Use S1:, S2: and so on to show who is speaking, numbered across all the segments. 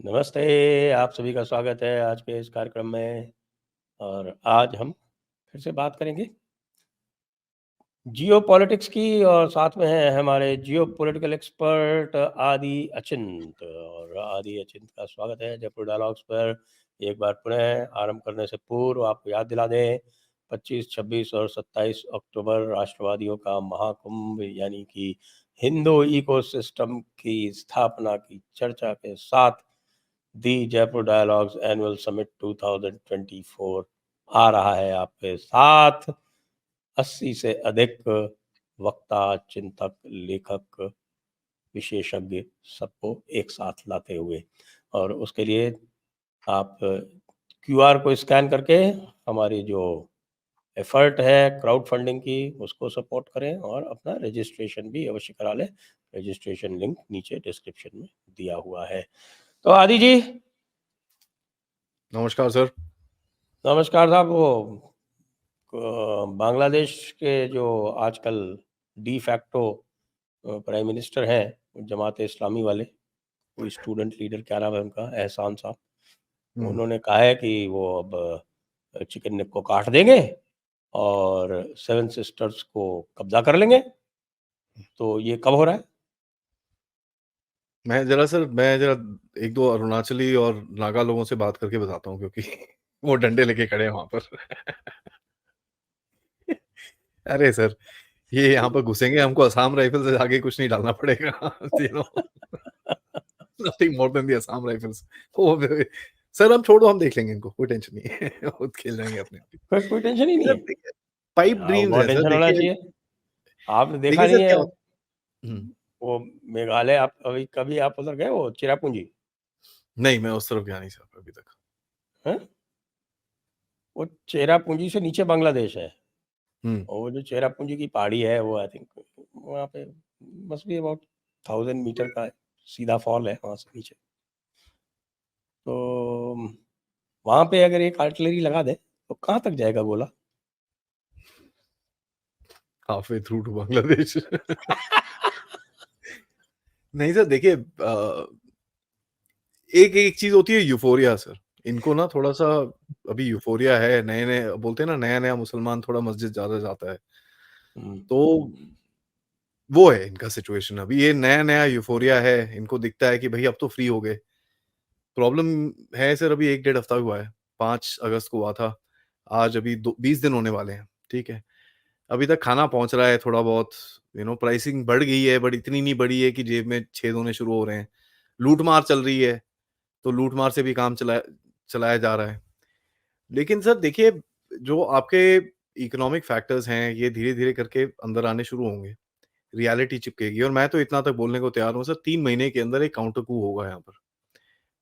S1: नमस्ते, आप सभी का स्वागत है आज के इस कार्यक्रम में। और आज हम फिर से बात करेंगे जियोपॉलिटिक्स की, और साथ में हैं हमारे जियोपॉलिटिकल एक्सपर्ट आदि अचिंत। और आदि अचिंत का स्वागत है जयपुर डायलॉग्स पर। एक बार पुनः आरंभ करने से पूर्व आपको याद दिला दें, 25, 26 और 27 अक्टूबर राष्ट्रवादियों का महाकुंभ यानी कि हिंदू इकोसिस्टम की स्थापना की चर्चा के साथ दी जयपुर डायलॉग्स एनुअल समिट 2024 आ रहा है आपके साथ। 80 से अधिक वक्ता, चिंतक, लेखक, विशेषज्ञ सबको एक साथ लाते हुए। और उसके लिए आप क्यूआर को स्कैन करके हमारी जो एफर्ट है क्राउड फंडिंग की उसको सपोर्ट करें और अपना रजिस्ट्रेशन भी अवश्य करा लें। रजिस्ट्रेशन लिंक नीचे डिस्क्रिप्शन में दिया हुआ है। तो आदि जी।
S2: नमस्कार सर।
S1: नमस्कार साहब। वो बांग्लादेश के जो आजकल डी फैक्टो प्राइम मिनिस्टर हैं, जमात इस्लामी वाले, कोई स्टूडेंट लीडर, क्या नाम है उनका, एहसान साहब, उन्होंने कहा है कि वो अब चिकन नेक को काट देंगे और सेवन सिस्टर्स को कब्जा कर लेंगे। तो ये कब हो रहा है?
S2: मैं जरा एक दो अरुणाचली और नागा लोगों से बात करके बताता हूँ, क्योंकि वो डंडे लेके खड़े हैं वहां पर। अरे सर, ये यहाँ पर घुसेंगे, हमको असम राइफल से आगे कुछ नहीं डालना पड़ेगा। Nothing more than the Assam rifles. Sir हम छोड़ो, हम देख लेंगे इनको, कोई टेंशन नहीं है। वो खेल जाएंगे अपने।
S1: कोई टेंशन ही नहीं है।
S2: पाइप
S1: हाँ,
S2: ड्रीम्स
S1: बहुत
S2: है सर,
S1: टेंशन होना
S2: देखिए।
S1: चाहिए। आपने देखा
S2: देखिए
S1: नहीं
S2: सर
S1: है
S2: क्या होता है।
S1: वो मेघालय? आप कभी आप उधर गए हो, चिरापुंजी?
S2: नहीं, मैं उस तरफ गया नहीं सर अभी तक।
S1: हैं? वो चेरापूंजी से नीचे बांग्लादेश है। और वो जो चेरापूंजी की पहाड़ी है, वो आई थिंक वहाँ पे मस्ट बी अबाउट 1000 मीटर का सीधा फॉल है वहाँ से नीचे। तो वहाँ पे अगर एक आर्टिलरी लगा दे तो कहाँ तक जाएगा गोला?
S2: Halfway through to Bangladesh. नहीं सर, देखिए, एक एक चीज होती है यूफोरिया सर। इनको ना थोड़ा सा अभी यूफोरिया है, नए नए बोलते हैं ना, नया नया मुसलमान थोड़ा मस्जिद ज्यादा जाता है, तो वो है इनका सिचुएशन। अभी ये नया नया यूफोरिया है, इनको दिखता है कि भाई अब तो फ्री हो गए। प्रॉब्लम है सर, अभी 1 डेढ़ हफ्ता हुआ है, 5 अगस्त को हुआ था। आज अभी 20 दिन होने वाले हैं, ठीक है। अभी तक खाना पहुंच रहा है थोड़ा बहुत। प्राइसिंग बढ़ गई है, बट इतनी नहीं बढ़ी है कि जेब में छेद होने शुरू हो रहे हैं। लूट मार चल रही है, तो लूट मार से भी काम चलाया चलाया जा रहा है। लेकिन सर देखिए, जो आपके इकोनॉमिक फैक्टर्स हैं, ये धीरे धीरे करके अंदर आने शुरू होंगे, रियलिटी चिपकेगी। और मैं तो इतना तक बोलने को तैयार हूँ सर, 3 महीने के अंदर एक काउंटर कू होगा यहाँ पर।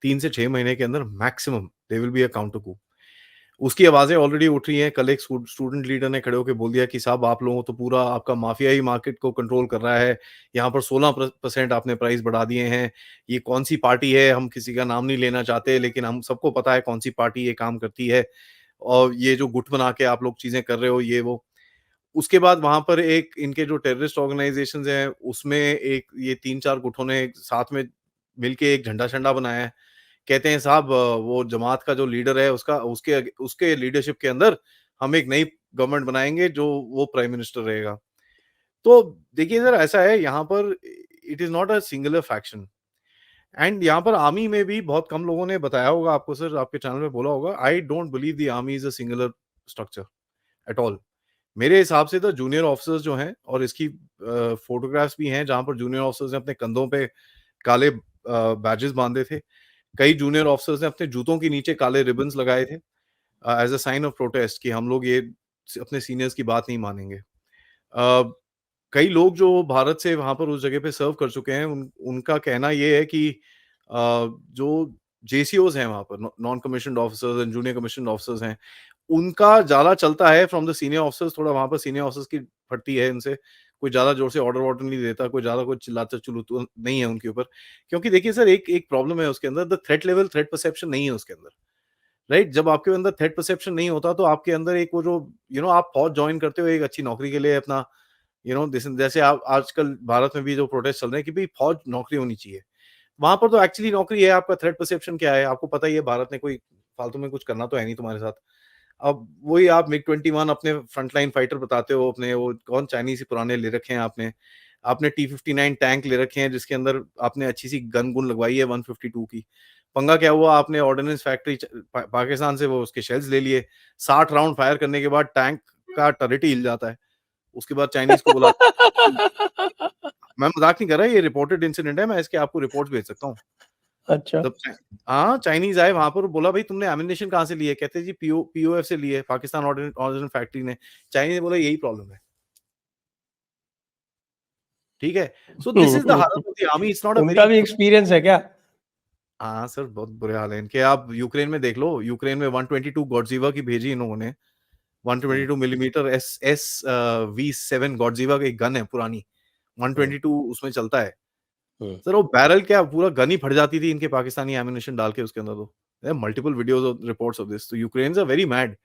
S2: 3 से 6 महीने के अंदर maximum they will be a counter coup. उसकी आवाजें ऑलरेडी उठ रही हैं। कल एक स्टूडेंट लीडर ने खड़े होकर बोल दिया कि साहब, आप लोगों तो पूरा आपका माफिया ही मार्केट को कंट्रोल कर रहा है। यहाँ पर 16% आपने प्राइस बढ़ा दिए हैं। ये कौन सी पार्टी है, हम किसी का नाम नहीं लेना चाहते, लेकिन हम सबको पता है कौन सी पार्टी ये काम करती है। और ये जो गुट बना के आप लोग चीजें कर रहे हो, ये वो। उसके बाद वहां पर एक इनके जो टेररिस्ट ऑर्गेनाइजेशन हैं, उसमें एक ये 3-4 गुटों ने साथ में मिलके एक झंडा शंडा बनाया है। कहते हैं साहब, वो जमात का जो लीडर है, उसका उसके उसके लीडरशिप के अंदर हम एक नई गवर्नमेंट बनाएंगे, जो वो प्राइम मिनिस्टर रहेगा। तो देखिए सर, ऐसा है यहाँ पर, it is not a singular faction. And यहाँ पर आर्मी में भी बहुत कम लोगों ने बताया होगा आपको सर, आपके चैनल में बोला होगा, I don't believe the army is a singular structure at all. मेरे हिसाब से तो जूनियर ऑफिसर्स जो हैं, और इसकी फोटोग्राफ्स भी हैं जहां पर जूनियर ऑफिसर्स ने अपने कंधों पे काले बैजेस बांधे थे। कई जूनियर ऑफिसर्स ने अपने जूतों के नीचे काले रिबन्स लगाए थे, as a sign of protest, कि हम लोग ये अपने सीनियर्स की बात नहीं मानेंगे। कई लोग जो भारत से वहां पर उस जगह पे सर्व कर चुके हैं, उनका कहना ये है कि जो जेसीओज हैं वहां पर, non commissioned officers and junior commissioned officers हैं, उनका ज्यादा चलता है फ्रॉम द सीनियर ऑफिसर्स। थोड़ा वहां पर सीनियर ऑफिसर्स की फटती है इनसे। कोई ज्यादा जोर से ऑर्डर वॉर्डर नहीं देता, कोई ज्यादा कोई चिल्लाता चुलूता नहीं है उनके ऊपर। क्योंकि देखिए सर, एक एक प्रॉब्लम है उसके अंदर, the threat level, threat perception नहीं है उसके अंदर। राइट, जब आपके अंदर थ्रेट परसेप्शन नहीं होता, तो आपके अंदर एक वो जो आप फौज ज्वाइन करते हो एक अच्छी नौकरी के लिए अपना, जैसे आप आजकल भारत में भी जो प्रोटेस्ट चल रहे हैं कि भाई फौज नौकरी होनी चाहिए, वहां पर तो एक्चुअली नौकरी है, आपका थ्रेट परसेप्शन क्या है, आपको पता ही है भारत ने कोई फालतू में कुछ करना तो है नहीं तुम्हारे साथ। अब वही आप मिग 21 अपने फ्रंटलाइन फाइटर बताते हो, अपने वो कौन चाइनीज पुराने ले रखे हैं आपने, आपने T-59 टैंक ले रखे हैं जिसके अंदर आपने अच्छी सी गन गुन लगवाई है 152 की। पंगा क्या हुआ, आपने ऑर्डिनेंस फैक्ट्री पाकिस्तान से वो उसके शेल्स ले लिए, 60 राउंड फायर करने के बाद टैंक का टर्रेट ही हिल जाता है। उसके बाद चाइनीज को बुला, मैं मजाक नहीं कर रहा, ये रिपोर्टेड इंसिडेंट है, मैं इसके आपको रिपोर्ट्स भेज सकता हूँ।
S1: अच्छा।
S2: तब हाँ, चाइनीज आए वहां पर, बोला भाई तुमने एमिनेशन कहाँ से ली है, कहते जी पीओएफ से लिए, पाकिस्तान ऑर्डिनेंस फैक्ट्री ने। चाइनीज ने बोला यही प्रॉब्लम है। ठीक है, सो दिस इज द हालत of the army, it's not अ
S1: उनका
S2: वेरी।
S1: भी एक्सपीरियंस है क्या?
S2: हाँ सर, बहुत बुरे हाल है इनके। आप यूक्रेन में देख लो, यूक्रेन में 122 गॉडजिवा की भेजी इन्होंने, 122 मिलीमीटर एस एस V7 गॉडजिवा की एक गन है पुरानी, 122 उसमें चलता है सर। वो बैरल क्या पूरा गन ही फट जाती थी इनके पाकिस्तानी एमिनेशन डाल के उसके अंदर। तो मल्टीपल वीडियोस और रिपोर्ट्स ऑफ दिस। तो यूक्रेन आर वेरी मैड।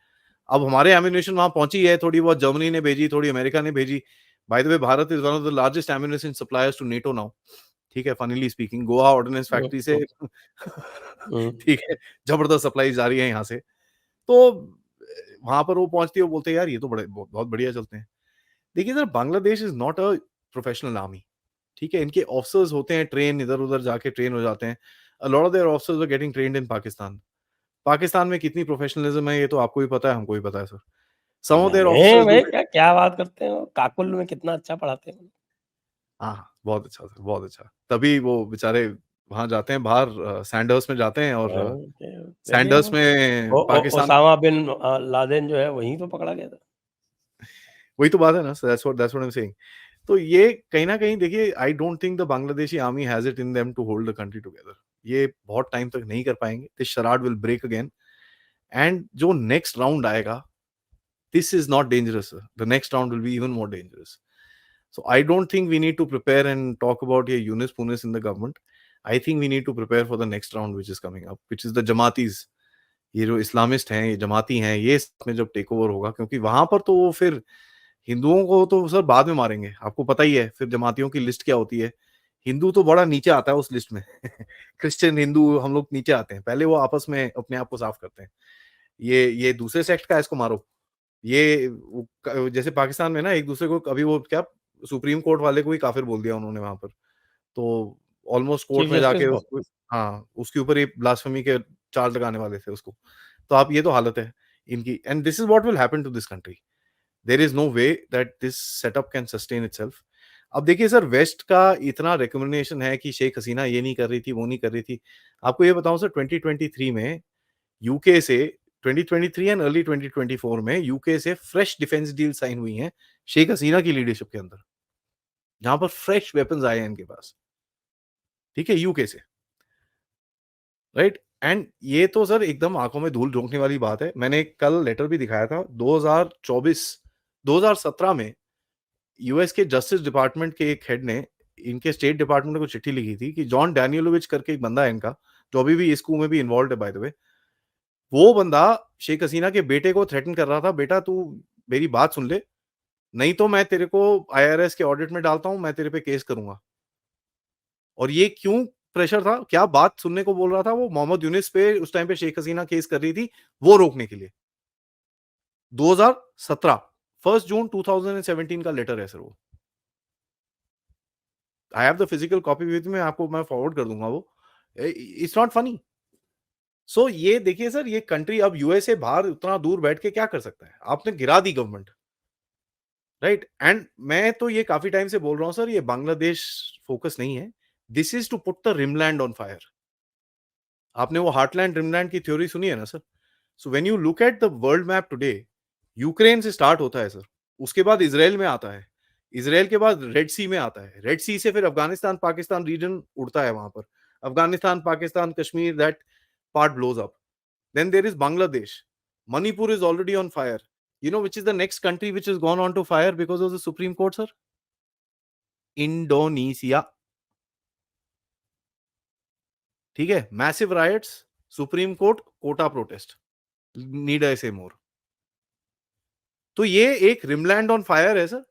S2: अब हमारे एमिनेशन वहां पहुंची है, थोड़ी बहुत जर्मनी ने भेजी, थोड़ी अमेरिका ने भेजी। By the way, Bharat is one of the largest ammunition suppliers to NATO now. ठीक है, funnily speaking, Goa ordnance factory से ठीक है, जबरदस्त सप्लाई जा रही है यहाँ से। तो वहां पर वो पहुंचती है, वो बोलते हैं यार ये तो बड़े बहुत बढ़िया चलते हैं। देखिए sir, Bangladesh is not a professional army. ठीक है, इनके ऑफिसर्स होते हैं ट्रेन, इधर-उधर जाके ट्रेन हो जाते हैं। A lot of their officers are getting trained in Pakistan. Pakistan में कितनी प्रोफेशनलिज्म है ये तो आपको भी पता है, हमको भी पता है सर। सम ऑफ देयर
S1: नहीं
S2: ऑफिसर्स डू
S1: भाई,
S2: इट।
S1: क्या क्या बात करते हो, काकुल में कितना अच्छा पढ़ाते हैं।
S2: हाँ, हाँ, बहुत अच्छा सर, बहुत अच्छा। तभी वो बेचारे वहाँ जाते हैं बाहर, सैंडर्स में जाते हैं, और
S1: देखिए
S2: सैंडर्स में पाकिस्तान।
S1: ओसामा बिन लादेन जो है वहीं तो पकड़ा गया था।
S2: वही तो बात है ना, so that's what I am saying. तो ये कहीं न कहीं देखिए, I don't think the Bangladeshi army has it in them to hold the country together. ये बहुत टाइम तक नहीं कर पाएँगे। This charade will break again, and जो नेक्स्ट राउंड आएगा, this is not dangerous, sir. The next round will be even more dangerous. So I don't think we need to prepare and talk about ये Younis पुनिस in the government. I think we need to prepare for the next round which is coming up, which is the Jamaatis. ये जो Islamist हैं, ये जमाती हैं, ये में जब टेक ओवर होगा, क्योंकि वहां पर तो वो फिर हिंदुओं को तो सर बाद में मारेंगे, आपको पता ही है फिर जमातियों की लिस्ट क्या होती है। हिंदू तो बड़ा नीचे आता है उस लिस्ट में क्रिश्चियन हिंदू हम लोग नीचे आते हैं, पहले वो आपस में अपने आप को साफ करते हैं। ये दूसरे सेक्ट का है, इसको मारो। ये जैसे पाकिस्तान में ना एक दूसरे को, अभी वो क्या सुप्रीम कोर्ट वाले को ही काफिर बोल दिया उन्होंने वहां पर। तो ऑलमोस्ट कोर्ट
S1: चीफ
S2: में
S1: जस्टिस
S2: जाके
S1: को।
S2: उसको, हाँ, उसके ऊपर ये ब्लास्फेमी के चार्ज लगाने वाले थे उसको। तो आप, ये तो हालत है इनकी, and this is what will happen to this country. There is no way that this setup can sustain itself. अब देखिए सर, वेस्ट का इतना रिकमेंडेशन है कि शेख हसीना ये नहीं कर रही थी, वो नहीं कर रही थी। आपको ये बताऊं सर, 2023 में यूके से, 2023 एंड अर्ली 2024 में यूके से फ्रेश डिफेंस डील साइन हुई हैं शेख हसीना की लीडरशिप के अंदर, जहां पर फ्रेश वेपन्स आए हैं इनके पास। ठीक है, यूके से, राइट। एंड ये तो सर एकदम आंखों में धूल झोंकने वाली बात है। मैंने कल लेटर भी दिखाया था, 2024 2017 में यूएस के जस्टिस डिपार्टमेंट के एक हेड ने इनके स्टेट डिपार्टमेंट को चिट्ठी लिखी थी कि जॉन डैनियलोविच करके एक बंदा है इनका, जो अभी भी इस coup में भी इन्वॉल्व है बाय द वे। वो बंदा शेख हसीना के बेटे को थ्रेटन कर रहा था, बेटा तू मेरी बात सुन ले, नहीं तो मैं तेरे को आईआरएस के ऑडिट में डालता हूं, मैं तेरे पे केस करूंगा। और ये क्यों प्रेशर था, क्या बात सुनने को बोल रहा था वो, मोहम्मद यूनिस पे उस टाइम पे शेख हसीना केस कर रही थी, वो रोकने के लिए। 2017, 1 जून 2017 का लेटर है सर वो। I have the physical copy with me, आपको मैं फॉरवर्ड कर दूंगा वो। It's not funny. सो ये देखिए सर, ये कंट्री अब यूएसए बाहर उतना दूर बैठ के क्या कर सकता है, आपने गिरा दी गवर्नमेंट, राइट। एंड मैं तो ये काफी टाइम से बोल रहा हूं सर, ये बांग्लादेश फोकस नहीं है, this is to put the rimland on fire. आपने वो हार्टलैंड रिमलैंड की थ्योरी सुनी है ना sir. So when you look at the world map today, Ukraine से स्टार्ट होता है सर, उसके बाद इसराइल में आता है, इसराइल के बाद रेड सी में आता है, रेड सी से फिर अफगानिस्तान पाकिस्तान रीजन उड़ता है वहां पर, Afghanistan Pakistan Kashmir, that part blows up. Then there is Bangladesh, Manipur is already on fire. You know which is the next country which has gone on to fire because of the Supreme Court, sir? Indonesia. ठीक है, massive riots, Supreme Court, quota protest, need I say more. तो ये एक rimland on fire है sir,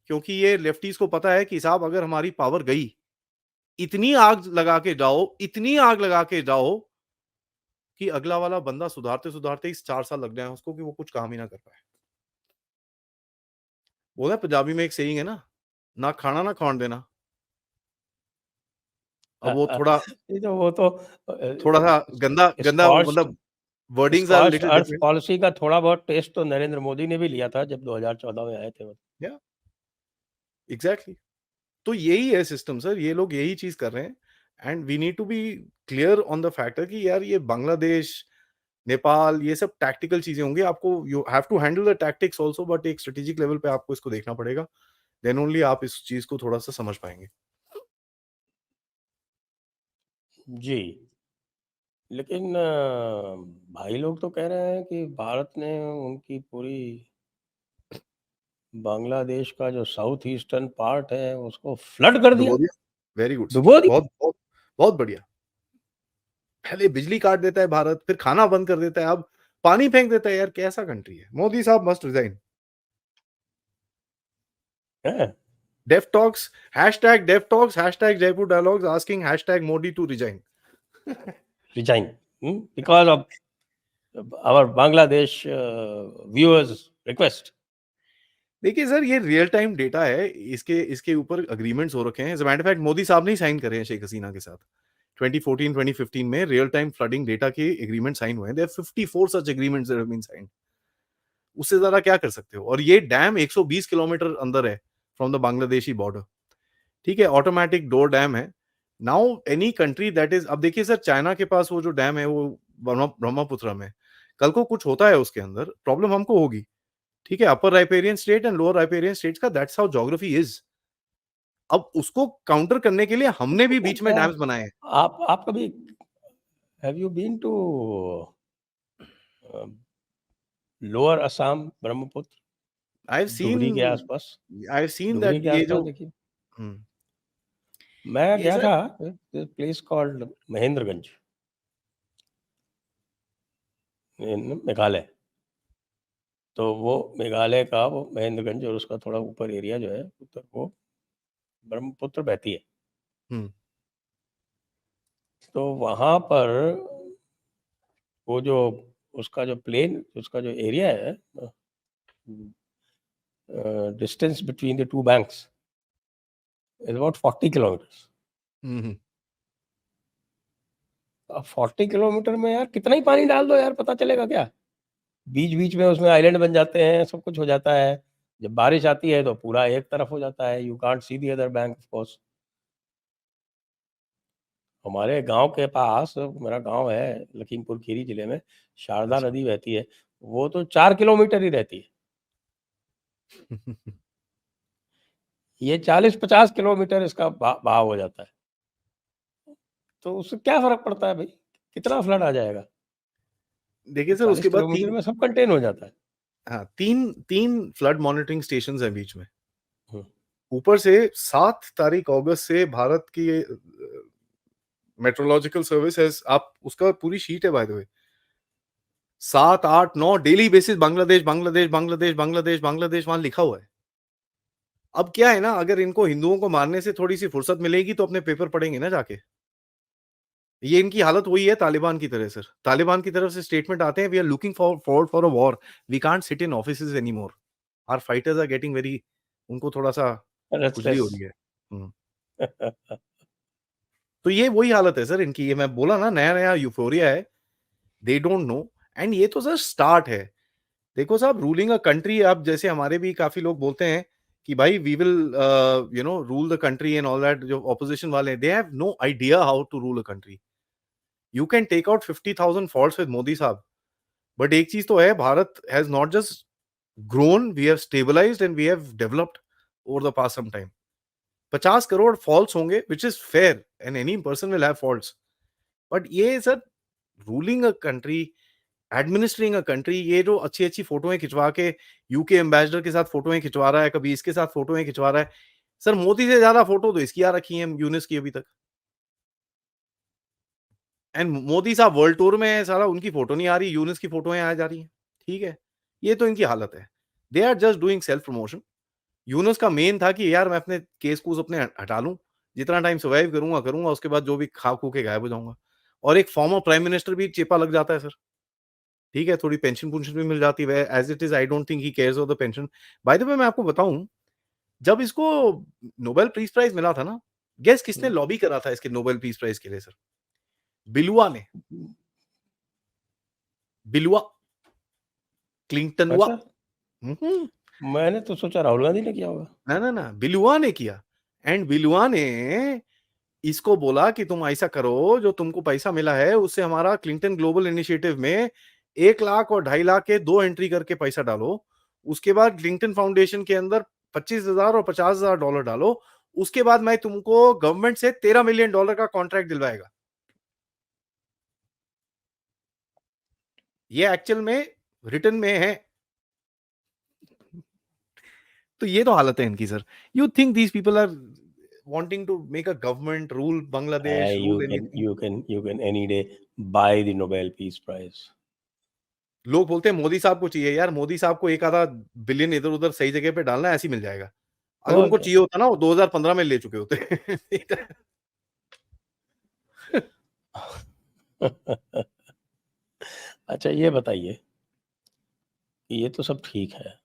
S2: क्योंकि ये lefties को पता है कि साहब अगर हमारी पावर गई, इतनी आग लगा के जाओ, इतनी आग लगा के जाओ कि अगला वाला बंदा सुधारते-सुधारते ही 4 साल लग जाए उसको कि वो कुछ काम ही ना कर पाए। बोला पंजाबी में एक सेइंग है ना खाना ना खाण देना। अब वो थोड़ा
S1: ये तो वो तो
S2: थोड़ा-सा गंदा गंदा
S1: स्कॉच्ड
S2: मतलब wordings are
S1: scorched
S2: little
S1: earth
S2: different.
S1: Policy का थोड़ा बहुत टेस्ट तो नरेंद्र मोदी ने भी लिया था जब 2014 में आए थे वो।
S2: या एग्ज़ैक्टली। तो यही है सिस्टम सर, ये लोग यही चीज़ कर रहे हैं and we need to be clear on the factor कि यार ये बांग्लादेश, नेपाल ये सब टैक्टिकल चीज़ें होंगी। आपको you have to handle the tactics also but एक स्ट्रैटेजिक लेवल पे आपको इसको देखना पड़ेगा। देन ओनली आप इस चीज़ को थोड़ा-सा समझ पाएँगे।
S1: जी। लेकिन भाई लोग तो कह रहे हैं कि भारत ने उनकी पूरी बांग्लादेश का जो साउथ ईस्टर्न पार्ट है उसको फ्लड कर दिया,
S2: डुबो दिया? Very good sir.
S1: डुबो दिया।
S2: बहुत बढ़िया। पहले बिजली काट देता है भारत, फिर खाना बंद कर देता है, अब पानी फेंक देता है यार, कैसा कंट्री है? मोदी साहब मस्ट रिज़ाइन।
S1: हैं?
S2: Def Talks, #Def Talks, #Jaipur dialogues asking #Modi to resign.
S1: Resign because of our Bangladesh viewers request.
S2: देखिए सर, ये रियल टाइम डेटा है, इसके इसके ऊपर एग्रीमेंट्स हो रखे हैं। As a matter of fact Modi साहब ने ही साइन करे हैं शेख हसीना के साथ। 2014-2015 में रियल टाइम फ्लडिंग डेटा के एग्रीमेंट साइन हुए हैं। There are 54 such agreements that have been signed. उससे ज़्यादा क्या कर सकते हो? और ये डैम 120 किलोमीटर अंदर है फ्रॉम द बांग्लादेशी बॉर्डर। ठीक है, ऑटोमैटिक डोर डैम है। Now any country that is अब देखिए सर चाइना के पास वो जो डैम है वो ब्रह्मपुत्र में। कल को कुछ होता है उसके अंदर, प्रॉब्लम हमको होगी। ठीक है, upper riparian state and lower riparian states का दैट्स हाउ ज्योग्राफी इज़। अब उसको काउंटर करने के लिए हमने भी बीच में
S1: क्या
S2: डैम्स बनाए हैं।
S1: आप कभी have you been to lower Assam Brahmaputra
S2: I have
S1: Dhubri के
S2: सीन
S1: आसपास?
S2: I have seen
S1: Dhubri
S2: that
S1: के
S2: ये
S1: आसपास
S2: जो
S1: देखिए,
S2: हुँ,
S1: मैं
S2: ये
S1: गया
S2: सर
S1: था प्लेस कॉल्ड महेंद्रगंज इन मेघालय। तो वो मेघालय का वो महेंद्रगंज और उसका थोड़ा ऊपर एरिया जो है उत्तर वो ब्रह्मपुत्र बहती है।
S2: हुँ,
S1: तो वहाँ पर वो जो उसका जो प्लेन उसका जो एरिया है distance between the two banks is about 40 kilometres.
S2: हुँ, हुँ।
S1: अब 40 किलोमीटर में यार कितना ही पानी डाल दो यार पता चलेगा क्या? बीच बीच में उसमें आइलैंड बन जाते हैं, सब कुछ हो जाता है। जब बारिश आती है तो पूरा एक तरफ हो जाता है, you can't see the other bank of course. हमारे गांव के पास मेरा गांव है लखीमपुर खीरी जिले में, शारदा
S2: अच्छा।
S1: नदी बहती है। वो तो 4 किलोमीटर ही रहती है, ये 40-50 किलोमीटर इसका बहाव हो जाता है। तो उससे क्या फर्क पड़ता है भाई, कितना फ्लड आ जाएगा?
S2: देखिए सर
S1: चालीस
S2: उसके बाद
S1: किलोमीटर
S2: 3
S1: में सब कंटेन हो जाता है।
S2: 3 फ्लड मॉनिटरिंग स्टेशंस हैं बीच में।
S1: हम्म,
S2: ऊपर से 7 तारीख अगस्त से भारत की मेट्रोलॉजिकल सर्विस हैज़ आप उसका पूरी शीट है bye the way. 7, 8, 9 daily basis Bangladesh, Bangladesh, Bangladesh, Bangladesh, Bangladesh वहाँ लिखा हुआ है। अब क्या है ना अगर इनको हिंदुओं को मारने से थोड़ी-सी फुर्सत मिलेगी तो अपने पेपर पढ़ेंगे ना जाके। ये इनकी हालत वही है तालिबान की तरह सर। तालिबान की तरफ से स्टेटमेंट आते हैं we are looking for a war. We can't sit in offices anymore. Our fighters are getting very उनको थोड़ा-सा खुजली
S1: रेस्टलेस।
S2: हो रही है। हुँ। तो ये वही हालत है सर इनकी। ये मैं बोला ना नया-नया यूफ़ोरिया है। दे डोंट नो एंड ये तो सर स्टार्ट है। देखो साहब रूलिंग अ कंट्री अब जैसे हमारे भी काफ़ी लोग बोलते हैं कि भाई we will rule the country and all that जो ऑपोजिशन वाले हैं, they have no idea how to rule a country. You can take out 50,000 faults with Modi साहब, बट एक चीज़ तो है Bharat has not just grown, we have stabilised and we have developed over the past some time. 50 crore faults होंगे which is fair and any person will have faults. But ये sir ruling a country administering a country ये जो अच्छी-अच्छी फ़ोटोएँ खिंचवा के UK ambassador के साथ फ़ोटोएँ खिंचवा रहा है, कभी इसके साथ फ़ोटोएँ खिंचवा रहा है। सर मोदी से ज़्यादा फ़ोटो तो इसकी आ रखी है यूनुस की अभी तक। एंड मोदी साहब वर्ल्ड टूर में है, साला उनकी फ़ोटो नहीं आ रही, यूनुस की फ़ोटोएँ आ जा रही हैं। ठीक है? ये तो इनकी हालत है। They are just doing self promotion. Yunus का मेन था कि यार मैं अपने केस-कूस अपने हटा लूँ, जितना टाइम सर्वाइव करूँगा, उसके बाद जो भी खा-खू के गायब हो जाऊँगा। और एक फॉर्मर प्राइम मिनिस्टर भी चेपा लग जाता है सर, ठीक है? थोड़ी पेंशन-पुन्शन भी मिल जाती है। As it is I don't think he cares for the pension. Bye the वे मैं आपको बताऊँ, जब इसको नोबेल पीस प्राइज़ मिला था ना, गेस किसने
S1: हुँ।
S2: लॉबी करा था इसके नोबेल पीस प्राइज़ के लिए सर? बिलुआ ने। बिलुआ, क्लिंटनवा।
S1: अच्छा,
S2: हुँ।
S1: मैंने तो सोचा राहुल गांधी ने किया होगा।
S2: ना, बिलुआ ने किया। एंड बिलुआ ने इसको बोला कि तुम ऐसा करो, जो तुमको पैसा मिला है उससे हमारा क्लिंटन ग्लोबल इनिशिएटिव में 1 लाख और 2.5 लाख के 2 एंट्री करके पैसा डालो। उसके बाद क्लिंटन फाउंडेशन के अंदर 25,000 और $50,000 डालो। उसके बाद मैं तुमको गवर्नमेंट से $13 मिलियन का कॉन्ट्रैक्ट दिलवाएगा। ये एक्चुअल में रिटन में है। तो ये तो हालत है इनकी sir. You think these people are wanting to make a government rule Bangladesh, rule anything?
S1: You can any day buy the Nobel Peace Prize.
S2: लोग बोलते हैं मोदी साहब को चाहिए यार, मोदी साहब को एक आधा बिलियन इधर-उधर सही जगह पे डालना है, ऐसे ही मिल जाएगा। अगर
S1: और
S2: उनको
S1: क्या।
S2: चाहिए होता ना, वो 2015 में ले चुके होते।
S1: अच्छा, ये बताइए कि ये तो सब ठीक है,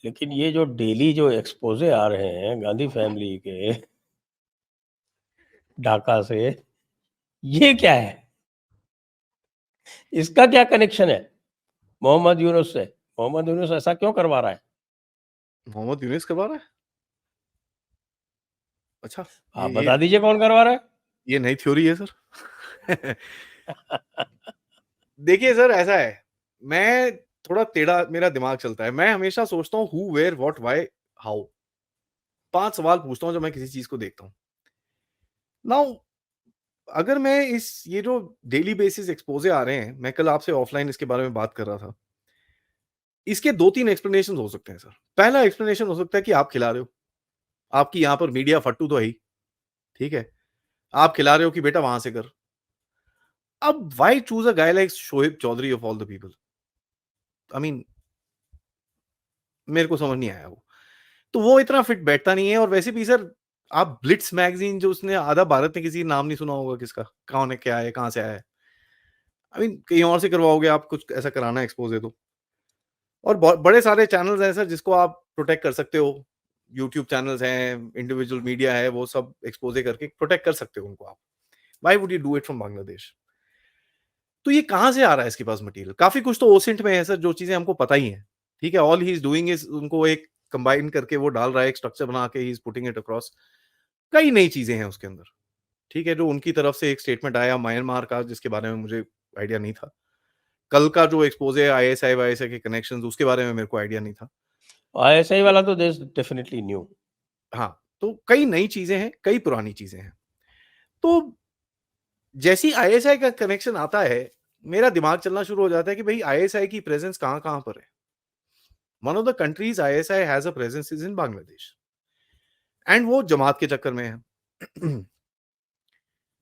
S1: लेकिन ये जो डेली जो एक्सपोज़े आ रहे हैं गांधी फैमिली के ढाका से, ये क्या है? इसका क्या कनेक्शन है मोहम्मद यूनुस से? मोहम्मद यूनुस ऐसा क्यों करवा रहा है?
S2: मोहम्मद यूनुस करवा रहा है? अच्छा,
S1: आप
S2: ये
S1: बता दीजिए कौन करवा रहा है?
S2: ये नई थ्योरी है सर। देखिए सर, ऐसा है, मैं थोड़ा टेढ़ा मेरा दिमाग चलता है। मैं हमेशा सोचता हूँ हू, वेयर, व्हाट, व्हाई, हाउ? 5 सवाल पूछता हूँ जब मैं किसी चीज़ को देखता हूँ। नाउ अगर मैं इस ये जो डेली बेसिस एक्सपोज़े आ रहे हैं, मैं कल आपसे ऑफलाइन इसके बारे में बात कर रहा था। इसके 2-3 एक्सप्लेनेशंस हो सकते हैं सर। पहला एक्सप्लेनेशन हो सकता है कि आप खिला रहे हो। आपकी यहाँ पर मीडिया फट्टू तो है ही, ठीक है? आप खिला रहे हो कि बेटा वहाँ से कर। अब why choose a guy like Shoaib Chaudhry of all the people? I mean मेरे को समझ नहीं आया वो। तो वो इतना फिट बैठता नहीं है और वैसे भी सर आप ब्लिट्स मैगज़ीन जो उसने आधा भारत में किसी नाम नहीं सुना होगा किसका, कौन है, क्या है, कहाँ से आया है? आई मीन कहीं और से करवाओगे आप कुछ ऐसा कराना है एक्सपोज़ है तो। और बड़े सारे चैनल्स हैं सर जिसको आप प्रोटेक्ट कर सकते हो। यूट्यूब चैनल्स हैं, इंडिविजुअल मीडिया है, वो सब एक्सपोज़े करके प्रोटेक्ट कर सकते हो उनको आप। Why would you do it from Bangladesh? तो ये कहाँ से आ रहा है इसके पास मटेरियल? काफ़ी कुछ तो ओसिंट में है सर, जो चीज़ें हमको पता ही हैं। ठीक है? All he is doing is उनको एक कंबाइन करके वो डाल रहा है, एक स्ट्रक्चर बना के he is putting it across. कई नई चीज़ें हैं उसके अंदर। ठीक है? जो उनकी तरफ से एक स्टेटमेंट आया म्यांमार का, जिसके बारे में मुझे आइडिया नहीं था। कल का जो एक्सपोज़े है आईएसआई-वाईएसआई के कनेक्शंस, उसके बारे में मेरे को आइडिया नहीं था।
S1: आईएसआई वाला तो दिस डेफिनिटली न्यू।
S2: हाँ, तो कई नई चीज़ें हैं, कई पुरानी चीज़ें हैं। तो जैसे ही आईएसआई का कनेक्शन आता है, मेरा दिमाग चलना शुरू हो जाता है कि भई आईएसआई की प्रेज़ेंस कहाँ-कहाँ पर है। One of the countries ISI has a presence is in Bangladesh and वो जमात के चक्कर में है।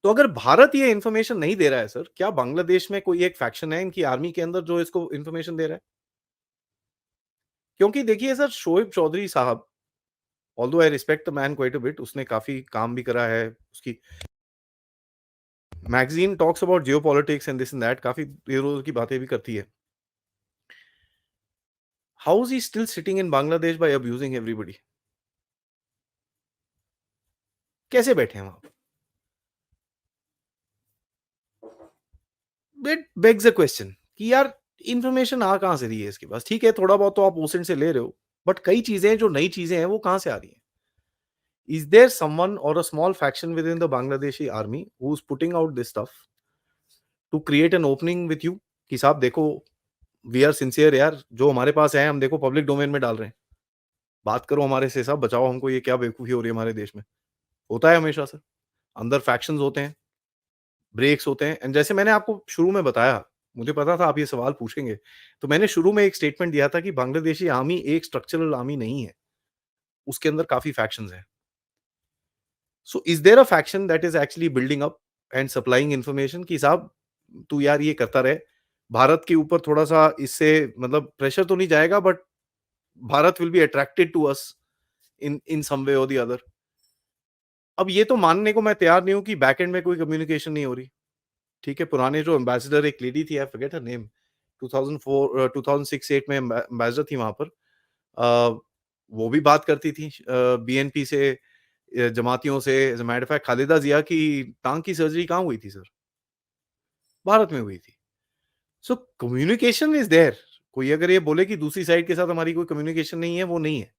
S2: तो अगर भारत ये इन्फॉर्मेशन नहीं दे रहा है सर, क्या बांग्लादेश में कोई एक फैक्शन है इनकी आर्मी के अंदर जो इसको इन्फॉर्मेशन दे रहा है? क्योंकि देखिए सर, शोएब चौधरी साहब, although I respect the man quite a bit, उसने काफ़ी काम भी करा है, उसकी magazine talks about geopolitics and this and that, काफ़ी इधर-उधर की बातें भी करती है। How is he still sitting in Bangladesh by abusing everybody? कैसे बैठे हैं वहाँ पे? इट बेग्स अ क्वेश्चन कि यार इन्फॉर्मेशन आ कहाँ से रही है इसके पास? ठीक है, थोड़ा बहुत तो आप ओसेंट से ले रहे हो, बट कई चीज़ें जो नई चीज़ें हैं, वो कहाँ से आ रही हैं? Is there someone or a small faction within the Bangladeshi army who's putting out this stuff to create an opening with you कि साहब देखो, वी आर सिंसियर यार, जो हमारे पास है हम देखो पब्लिक डोमेन में डाल रहे हैं, बात करो हमारे से साहब, बचाओ हमको, ये क्या बेवकूफ़ी हो रही है हमारे देश में। होता है हमेशा से, अंदर फैक्शंस होते हैं, ब्रेक्स होते हैं एंड जैसे मैंने आपको शुरू में बताया, मुझे पता था आप ये सवाल पूछेंगे, तो मैंने शुरू में एक स्टेटमेंट दिया था कि बांग्लादेशी आर्मी एक स्ट्रक्चरल आर्मी नहीं है, उसके अंदर काफ़ी फैक्शंस हैं। So is there a faction that is actually building up and supplying information कि साहब तू यार ये करता रहे, भारत के ऊपर थोड़ा सा इससे मतलब प्रेशर तो नहीं जाएगा, but Bharat will be attracted to us in in some way or the other. अब ये तो मानने को मैं तैयार नहीं हूँ कि बैक एंड में कोई कम्युनिकेशन नहीं हो रही। ठीक है, पुराने जो एम्बेसडर एक लेडी थी, आई फॉरगेट हर नेम, 2004 2006-8 में एम्बेसडर थी वहाँ पर। अ, वो भी बात करती थी बीएनपी से, जमातियों से। As a matter of fact Khaleda Zia की टाँग की सर्जरी कहाँ हुई थी सर? भारत में हुई थी। So communication is there. कोई अगर ये बोले कि दूसरी साइड के साथ हमारी कोई कम्युनिकेशन नहीं है, वो नहीं है।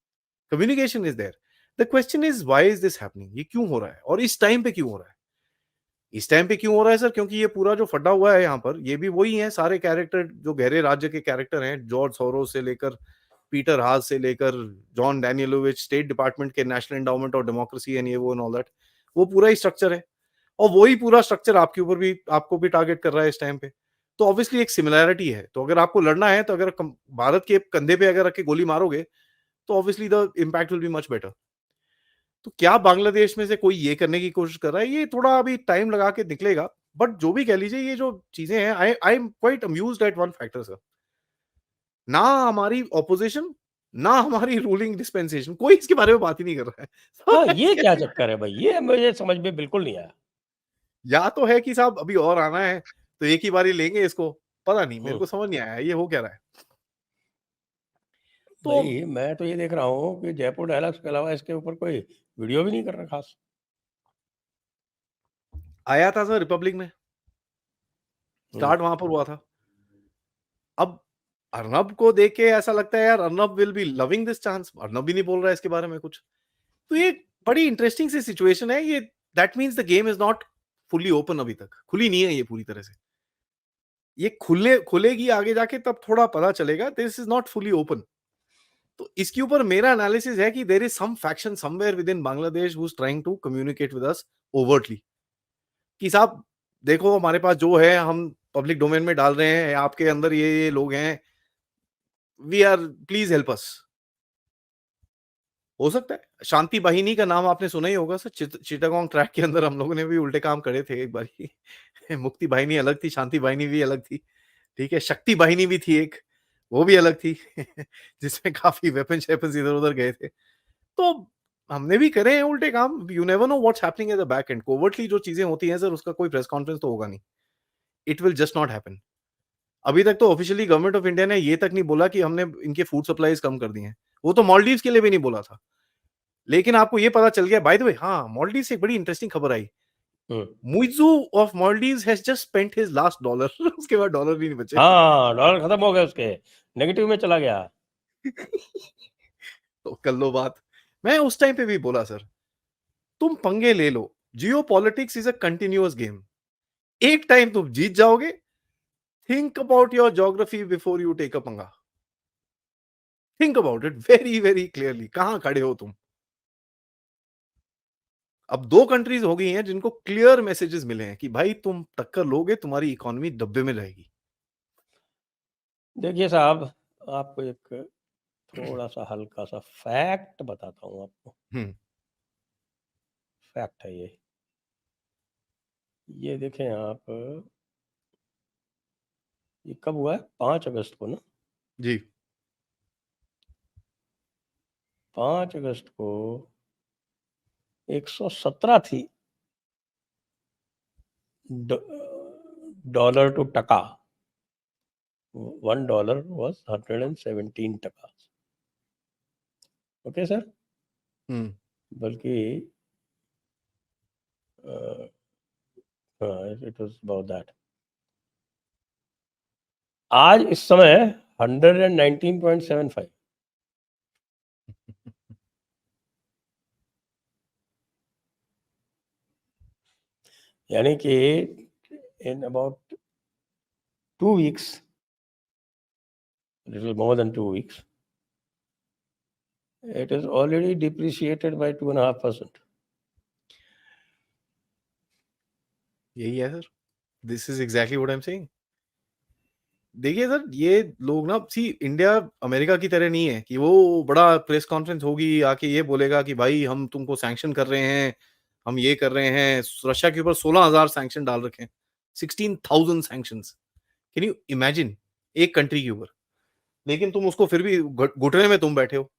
S2: Communication is there. The question is why is this happening? ये क्यों हो रहा है? और इस टाइम पे क्यों हो रहा है? इस टाइम पे क्यों हो रहा है सर? क्योंकि ये पूरा जो फटा हुआ है यहाँ पर, ये भी वही हैं सारे कैरेक्टर जो गहरे राज्य के कैरेक्टर हैं, जॉर्ज सोरोस से लेकर, पीटर हास से लेकर, जॉन डैनियलोविच, स्टेट डिपार्टमेंट के national endowment of democracy and ये वो एंड ऑल दैट। वो पूरा ही स्ट्रक्चर है और वही पूरा स्ट्रक्चर आपके ऊपर भी, आपको भी टारगेट कर रहा है इस टाइम पे। तो ऑब्वियसली एक सिमिलैरिटी है। तो अगर आपको लड़ना है, तो अगर भारत के कंधे पे अगर रख के गोली मारोगे, तो obviously the impact will be much better. तो क्या बांग्लादेश में से कोई ये करने की कोशिश कर रहा है? ये थोड़ा अभी टाइम लगा के निकलेगा। बट जो भी कह लीजिए, ये जो चीजें हैं, I am quite amused at one factor sir. ना हमारी ऑपोजिशन, ना हमारी रूलिंग डिस्पेंसेशन, कोई इसके बारे में बात ही नहीं कर रहा है।
S1: हाँ,
S2: So,
S1: ये क्या चक्कर है भाई? ये मुझे समझ में बिल्कुल नहीं आया।
S2: या तो है कि साहब अभी और आना है, तो एक ही बारी लेंगे इसको। पता नहीं, मेरे
S1: हुँ।
S2: को समझ नहीं आया ये हो क्या रहा है। तो
S1: भई, मैं तो ये देख रहा हूँ कि जयपुर डायलॉग्स के अलावा इसके ऊपर कोई वीडियो भी नहीं कर रहा ख़ास।
S2: आया था सर रिपब्लिक में,
S1: हुँ।
S2: स्टार्ट वहां पर हुआ था। अब अर्नब को देख के ऐसा लगता है यार, Arnab will be loving this chance. Arnab भी नहीं बोल रहा है इसके बारे में कुछ। तो ये बड़ी इंटरेस्टिंग सी सिचुएशन है ये। That means the game is not fully open, अभी तक खुली नहीं है ये पूरी तरह से। ये खुलेगी आगे जाके, तब थोड़ा पता चलेगा। This is not fully open. तो इसके ऊपर मेरा एनालिसिस है कि there is some faction somewhere within Bangladesh who is trying to communicate with us overtly कि साहब देखो, हमारे पास जो है हम पब्लिक डोमेन में डाल रहे हैं, आपके अंदर ये लोग हैं, we are, please help us. हो सकता है शांति वाहिनी का नाम आपने सुना ही होगा सर। चिटागोंग ट्रैक के अंदर हम लोगों ने भी उल्टे काम करे थे एक बारी। मुक्ति वाहिनी अलग थी, शांति वाहिनी भी अलग थी। ठीक है, शक्ति वाहिनी भी थी एक, वो भी अलग थी। जिसमें काफी वेपन शेपन्स इधर उधर गए थे। तो हमने भी करे हैं उल्टे काम। You never know what's happening at the back end. Covertly जो चीजें होती हैं सर, उसका कोई प्रेस कॉन्फ्रेंस तो होगा नहीं। It will just not happen. अभी तक तो ऑफिशियली गवर्नमेंट ऑफ इंडिया ने ये तक नहीं बोला कि हमने इनके फूड सप्लाईज कम कर दिए हैं। वो तो मालदीव्स के लिए भी नहीं बोला था। लेकिन आपको ये पता चल गया, बाय द वे, हाँ, मालदीव से एक बड़ी इंटरेस्टिंग खबर आई।
S1: हुँ।
S2: Muizzu of Maldives has just spent his last dollar. उसके बाद डॉलर भी नहीं बचे।
S1: हाँ, डॉलर खत्म हो गए उसके, नेगेटिव में चला गया।
S2: तो कर लो बात। मैं उस टाइम पे भी बोला सर, तुम पंगे ले लो। Geopolitics is a continuous game. एक टाइम तुम जीत जाओगे। Think about your geography before you take a पंगा। Think about it very very clearly, कहां खड़े हो तुम। अब दो कंट्रीज हो गई हैं जिनको क्लियर मैसेजेस मिले हैं कि भाई तुम टक्कर लोगे, तुम्हारी इकोनॉमी डब्बे में रहेगी।
S1: देखिए साहब, आपको एक थोड़ा-सा हल्का-सा फैक्ट बताता हूँ आपको,
S2: हम्म।
S1: फैक्ट है ये। ये देखें आप, ये कब हुआ है? 5 अगस्त को ना?
S2: जी।
S1: 5 अगस्त को 117 थी ड डॉलर टू टका। $1 was 117 taka. Okay sir?
S2: Hmm.
S1: बल्कि अ, हाँ, इट वाज़ अबाउट दैट। आज इस समय 119.75। यानी कि in about 2 weeks, little more than 2 weeks, it is already depreciated by 2.5%.
S2: यही है sir. This is exactly what I am saying. देखिए सर, ये लोग ना, सी, इंडिया अमेरिका की तरह नहीं है कि वो बड़ा प्रेस कॉन्फ्रेंस होगी, आके ये बोलेगा कि भाई हम तुमको सैंक्शन कर रहे हैं, हम ये कर रहे हैं। रशिया के ऊपर 16,000 सैंक्शन डाल रखे हैं। 16,000 सैंक्शंस। Can you imagine? एक कंट्री के ऊपर। लेकिन तुम उसको फिर भी घुटने में तुम बैठे हो,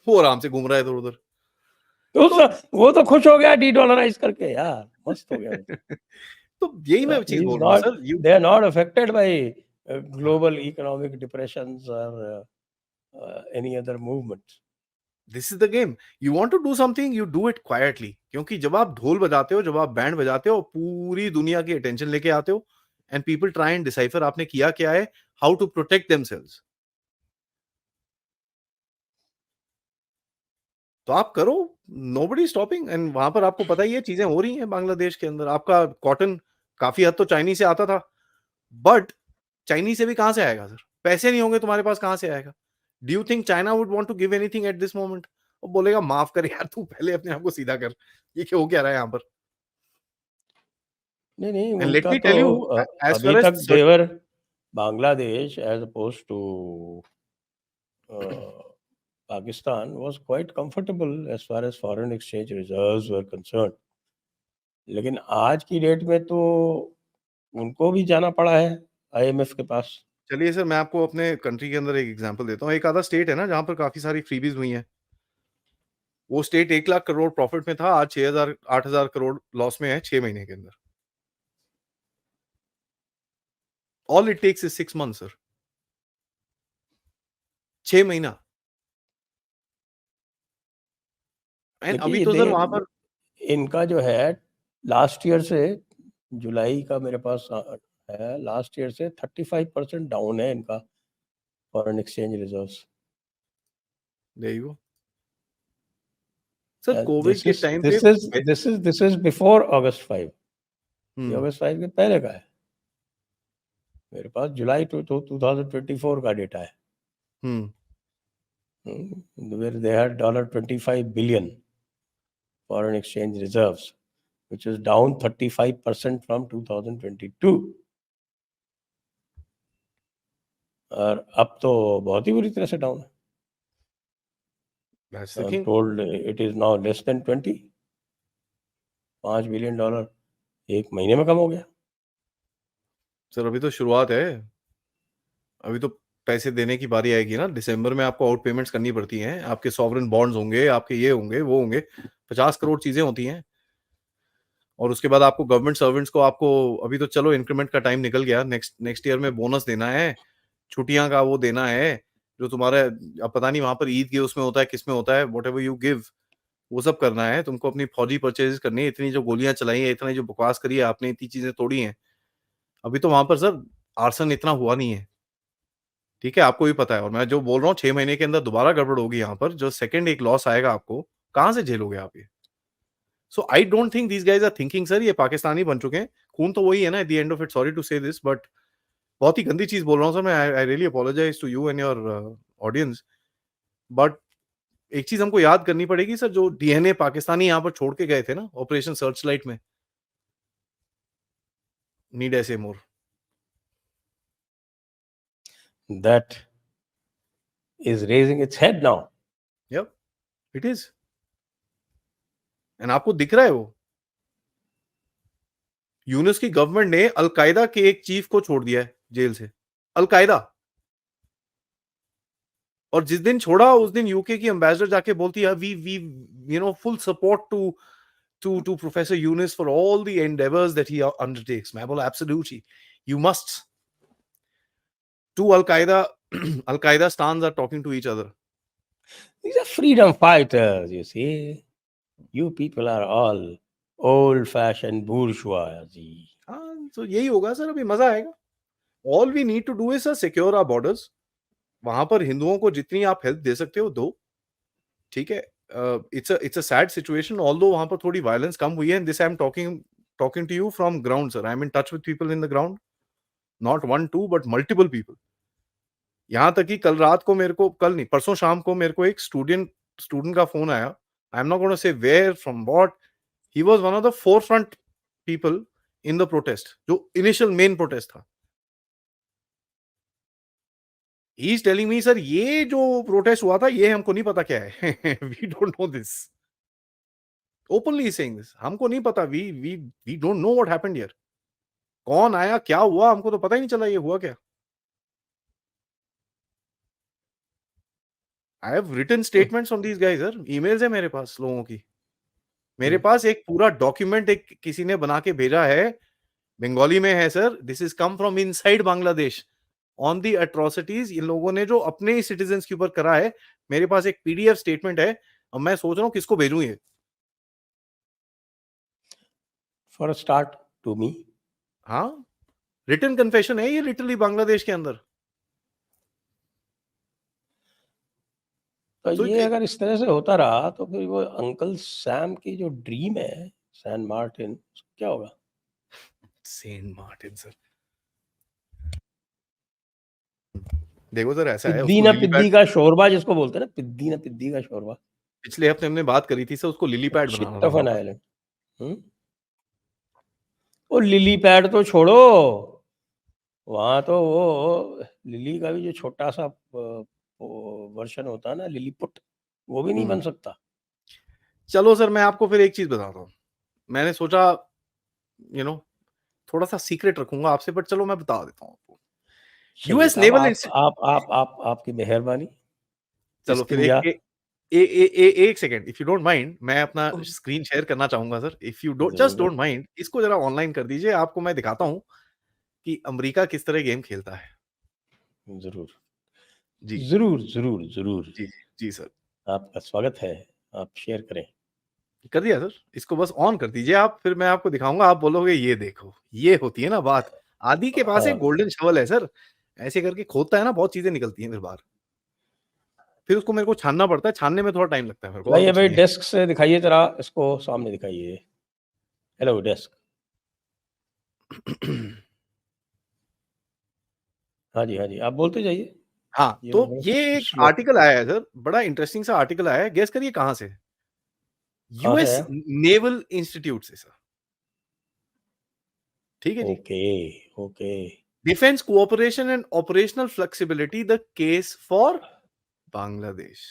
S2: वो आराम से घूम रहा है इधर उधर।
S1: वो तो खुश हो गया डीडॉलराइज करके यार, मस्त हो गया वो।
S2: तो यही मैं चीज
S1: He is
S2: बोल रहा हूँ
S1: not,
S2: sir, you
S1: they are not affected by global economic depressions or any other movements.
S2: This is the game, you want to do something, you do it quietly, क्योंकि जब आप ढोल बजाते हो, जब आप बैंड बजाते हो, पूरी दुनिया की अटेंशन लेके आते हो, and people try and decipher आपने किया क्या है, हाउ टू प्रोटेक्ट देमसेल्व्स। तो आप करो, नोबडी स्टॉपिंग, एंड वहां पर आपको पता ही है चीजें हो रही हैं बांग्लादेश के अंदर। आपका कॉटन काफी हद तो चाइनीज से आता था, बट चाइनीज से भी कहां से आएगा सर? पैसे नहीं होंगे तुम्हारे पास, कहां से आएगा? Do you think China would want to give anything at this moment? वो बोलेगा माफ कर यार, तू पहले अपने आप को सीधा कर, ये क्या हो क्या रहा है यहाँ पर?
S1: नहीं नहीं,
S2: एंड लेट
S1: उनका
S2: मी
S1: तो
S2: टेल यू, एज
S1: अभी
S2: फार
S1: तक
S2: as
S1: their Bangladesh as oppose to Pakistan was quite comfortable as far as foreign exchange reserves were concerned. लेकिन आज की डेट में तो उनको भी जाना पड़ा है आईएमएफ के पास।
S2: चलिए सर, मैं आपको अपने कंट्री के अंदर एक एग्जांपल देता हूँ। एक आधा स्टेट है ना जहाँ पर काफी सारी फ्रीबीज हुई हैं। वो स्टेट 1 लाख करोड़ प्रॉफिट में था, आज 6,000 8,000 करोड़ लॉस में है 6 महीने के अंदर। All it takes is 6 month sir, 6 महीना। एंड
S1: देखिए
S2: अभी
S1: ये
S2: तो सर वहां पर
S1: इनका जो है लास्ट ईयर से, जुलाई का मेरे पास है, लास्ट ईयर से 35% डाउन है इनका foreign exchange reserves.
S2: there you go sir,
S1: And
S2: Covid
S1: this
S2: के
S1: is
S2: टाइम पे
S1: this is this is this is before August 5। ये
S2: हम्म
S1: अगस्त 5 के पहले का है। मेरे पास जुलाई 2024 का डेटा है,
S2: हम्म
S1: where they had $25 billion foreign exchange reserves, which is down 35% from 2022। और अब तो बहुत ही बुरी तरह से डाउन है।
S2: that's the
S1: I'm
S2: thing
S1: told it is now less than 20। $5 billion एक महीने में कम हो गया।
S2: सर। अभी तो शुरुआत है, अभी तो पैसे देने की बारी आएगी ना। दिसंबर में आपको आउट पेमेंट्स करनी पड़ती हैं, आपके सॉवरेन बॉन्ड्स होंगे, आपके ये होंगे वो होंगे, 50 करोड़ चीजें होती हैं। और उसके बाद आपको गवर्नमेंट सर्वेंट्स को, आपको अभी तो चलो इंक्रीमेंट का टाइम निकल गया, नेक्स्ट नेक्स्ट ईयर में बोनस देना है, छुट्टियां का वो देना है, जो तुम्हारे अब पता नहीं वहां पर ईद के उसमें होता है, किसमें होता है, वट एवर यू गिव, वो सब करना है तुमको। अपनी फौजी परचेज करनी है। इतनी जो गोलियां चलाई है, इतनी जो बकवास करी है आपने, इतनी चीजें तोड़ी हैं, अभी तो वहां पर सर आर्सन इतना हुआ नहीं है। ठीक है, आपको भी पता है। और मैं जो बोल रहा हूँ 6 महीने के अंदर दोबारा गड़बड़ होगी यहाँ पर, जो सेकंड एक लॉस आएगा आपको, कहाँ से झेलोगे आप ये? So I don't think these guys are thinking sir, ये पाकिस्तानी बन चुके हैं। खून तो वही है ना at the end of it, sorry to say this, but बहुत ही गंदी चीज बोल रहा हूँ सर मैं। I really apologise to you and your audience, but एक चीज हमको याद करनी पड़ेगी सर, जो डीएनए पाकिस्तानी यहाँ पर छोड़ के गए थे ना ऑपरेशन सर्च लाइट में, नीड ऐसे more.
S1: That is raising its head now।
S2: Yup, it is. And आपको दिख रहा है वो, यूनुस की गवर्नमेंट ने अलकायदा के एक चीफ को छोड़ दिया है जेल से, अलकायदा। और जिस दिन छोड़ा उस दिन यूके की एम्बेसडर जाके बोलती है we you know full support to professor Yunus for all the endeavours that he undertakes. मैं बोला absolutely, you must. To al Qaeda stance are talking to each other.
S1: These are freedom fighters, you see। You people are all old-fashioned bourgeoisie।
S2: हाँ, तो यही होगा sir, अभी मजा आएगा। All we need to do is secure our borders. वहां पर हिंदुओं को जितनी आप हेल्प दे सकते हो दो, ठीक है। It's a sad situation, although वहां पर थोड़ी वायलेंस कम हुई है। And this I am talking to you from ground sir. I am in touch with people in the ground, not one two but multiple people. यहाँ तक कि कल रात को मेरे को, कल नहीं परसों शाम को मेरे को एक स्टूडेंट का फोन आया। I am not gonna say where from what, he was one of the forefront people in the protest, जो इनिशियल मेन प्रोटेस्ट था। He is telling me sir, ये जो प्रोटेस्ट हुआ था ये हमको नहीं पता क्या है। We don't know this. Openly saying this, हमको नहीं पता, we don't know what happened here. कौन आया, क्या हुआ, हमको तो पता ही नहीं चला ये हुआ क्या। I have written statements from these guys sir, emails है मेरे पास लोगों की। मेरे पास एक पूरा डॉक्यूमेंट एक किसी ने बना के भेजा है, बंगाली में है sir, this is come from inside Bangladesh on the atrocities in लोगों ने जो अपने ही सिटीजन के ऊपर करा है। मेरे पास एक पीडीएफ स्टेटमेंट है, अब मैं सोच रहा हूँ किसको भेजूं ये।
S1: For start to me.
S2: हाँ, रिटन कन्फेशन है ये लिटरली बांग्लादेश के अंदर।
S1: तो
S2: So
S1: ये अगर इस तरह से होता रहा तो फिर वो अंकल सैम की जो ड्रीम है सैन मार्टिन, क्या होगा?
S2: सेंट मार्टिन सर, देखो सर ऐसा है,
S1: पिद्दी
S2: उसको
S1: ना
S2: लिली
S1: पिद्दी
S2: पैड,
S1: का शोरबा जिसको बोलते हैं ना, पिद्दी ना पिद्दी का शोरबा,
S2: पिछले हफ्ते हमने बात करी थी सर, उसको लिली पैड बनाना
S1: शिट
S2: था
S1: ऑफ
S2: वहां
S1: एन
S2: पर।
S1: आइलैंड। वो लिली पैड तो छोड़ो, वहां तो वो लिली का भी जो छोटा सा वर्षन होता है ना, लिलीपुट, वो भी नहीं बन सकता।
S2: चलो सर, मैं आपको फिर एक चीज बताता हूँ, मैंने सोचा यू नो थोड़ा सा सीक्रेट रखूंगा आपसे, बट चलो मैं बता देता हूँ आपको।
S1: चलिए
S2: यूएस
S1: साहब,
S2: नेवल
S1: आप आपकी मेहरबानी।
S2: चलो
S1: ईस्ट
S2: फिर
S1: इंडिया।
S2: एक second, if you don't mind, मैं अपना स्क्रीन शेयर करना चाहूंगा sir, if you don't just
S1: जरूर
S2: डोंट माइंड, इसको जरा ऑनलाइन कर दीजिए, आपको मैं दिखाता हूँ कि अमेरिका किस तरह गेम खेलता है।
S1: जरूर
S2: जी
S1: जरूर जरूर जरूर।
S2: जी जी सर,
S1: आपका स्वागत है, आप शेयर करें।
S2: कर दिया सर, इसको बस ऑन कर दीजिए आप, फिर मैं आपको दिखाऊंगा, आप बोलोगे ये देखो, ये होती है ना बात। आदि के पास एक
S1: हाँ
S2: गोल्डन शवल है सर, ऐसे करके खोदता है ना, बहुत चीजें निकलती हैं फिर बाहर, फिर उसको मेरे को छानना पड़ता है, छानने में थोड़ा टाइम लगता है मेरे को, और
S1: भाई,
S2: कुछ
S1: भाई
S2: नहीं है।
S1: डेस्क से दिखाइए जरा, इसको सामने दिखाइए। Hello desk. हाँ जी, हाँ जी, आप बोलते जाइए।
S2: हाँ,
S1: ये मैं
S2: तो
S1: बड़ा
S2: ये एक
S1: स्लो।
S2: आर्टिकल आया है सर, बड़ा इंटरेस्टिंग सा आर्टिकल आया है, गेस करिए कहाँ से।
S1: कहाँ से
S2: यूएस
S1: है?
S2: नेवल इंस्टीट्यूट से सर, ठीक है जी।
S1: Okay, okay.
S2: Defence cooperation and operational flexibility the case for Bangladesh.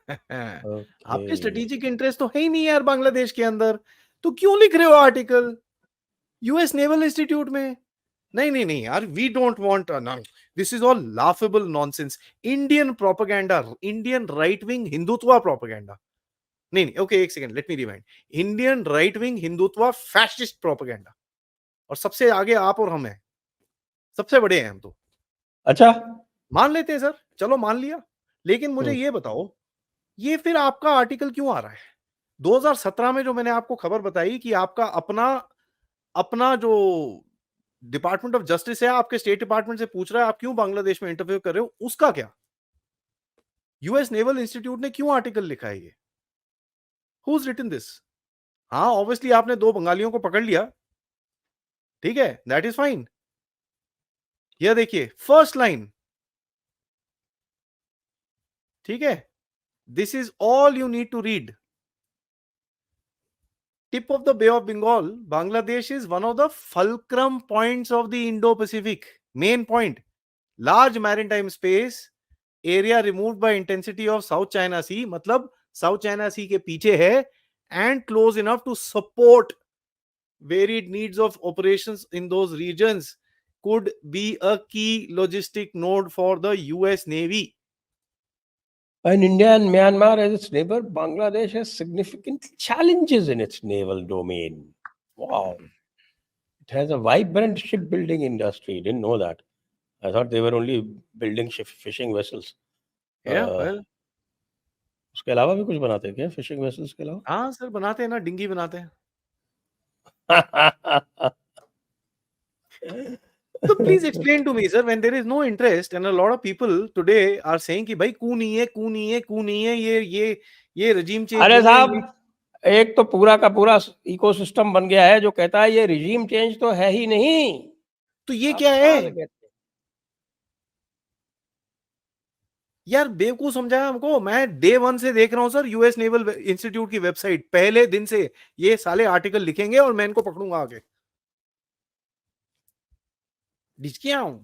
S1: Okay.
S2: आपके स्ट्रेटेजिक इंटरेस्ट तो है ही नहीं यार बांग्लादेश के अंदर, तो क्यों लिख रहे हो आर्टिकल यूएस नेवल इंस्टीट्यूट में? नहीं नहीं नहीं यार, we don't want, this is all laughable nonsense, Indian propaganda, Indian right wing Hindutva propaganda. नहीं नहीं, ओके एक second, let me remind, Indian right wing Hindutva fascist propaganda, और सबसे आगे आप और हम हैं, सबसे बड़े हैं हम तो।
S1: अच्छा।
S2: मान लेते हैं सर, चलो मान लिया, लेकिन मुझे
S1: हम्म,
S2: ये बताओ, ये फिर आपका आर्टिकल क्यों आ रहा है 2017 में, जो मैंने आपको खबर बताई कि आपका अपना अपना जो डिपार्टमेंट ऑफ जस्टिस है, आपके स्टेट डिपार्टमेंट से पूछ रहा है आप क्यों बांग्लादेश में इंटरफेयर कर रहे हो, उसका क्या? यूएस नेवल इंस्टीट्यूट ने क्यों आर्टिकल लिखा है ये? Who is written this? हाँ, ऑब्वियसली आपने दो बंगालियों को पकड़ लिया, ठीक है, दैट इज फाइन। यह देखिए फर्स्ट लाइन, ठीक है, this is all you need to read. Tip of the Bay of Bengal, Bangladesh is one of the fulcrum points of the Indo-Pacific. Main point, large maritime space, area removed by intensity of South China Sea, मतलब South China Sea के पीछे है, and close enough to support varied needs of operations in those regions, could be a key logistic node for the US Navy.
S1: and India and Myanmar as its neighbor, Bangladesh has significant challenges in its naval domain. Wow. It has a vibrant shipbuilding industry. Didn't know that. I thought they were only building fishing vessels.
S2: Yeah,
S1: Uh,
S2: well,
S1: उसके अलावा भी कुछ बनाते हैं क्या fishing vessels के अलावा?
S2: हाँ सर, बनाते हैं ना, डिंगी बनाते हैं। So please explain to me, sir, when there is no interest and a lot of people today are saying कि भाई कू नहीं है, कू नहीं है, कू नहीं है, ये regime change
S1: अरे
S2: नहीं है,
S1: साहब,
S2: ये
S1: एक तो पूरा का पूरा इकोसिस्टम बन गया है जो कहता है ये रिजीम चेंज तो है ही नहीं।
S2: तो ये
S1: आप
S2: क्या
S1: कहाँ से
S2: है
S1: कहते हैं?
S2: यार? बेवकूफ समझाया हमको, मैं डे वन से देख रहा हूं सर, यूएस नेवल इंस्टीट्यूट की वेबसाइट, पहले दिन से ये साले आर्टिकल लिखेंगे और मैं इनको पकड़ूंगा आगे, डिचकिया हूं।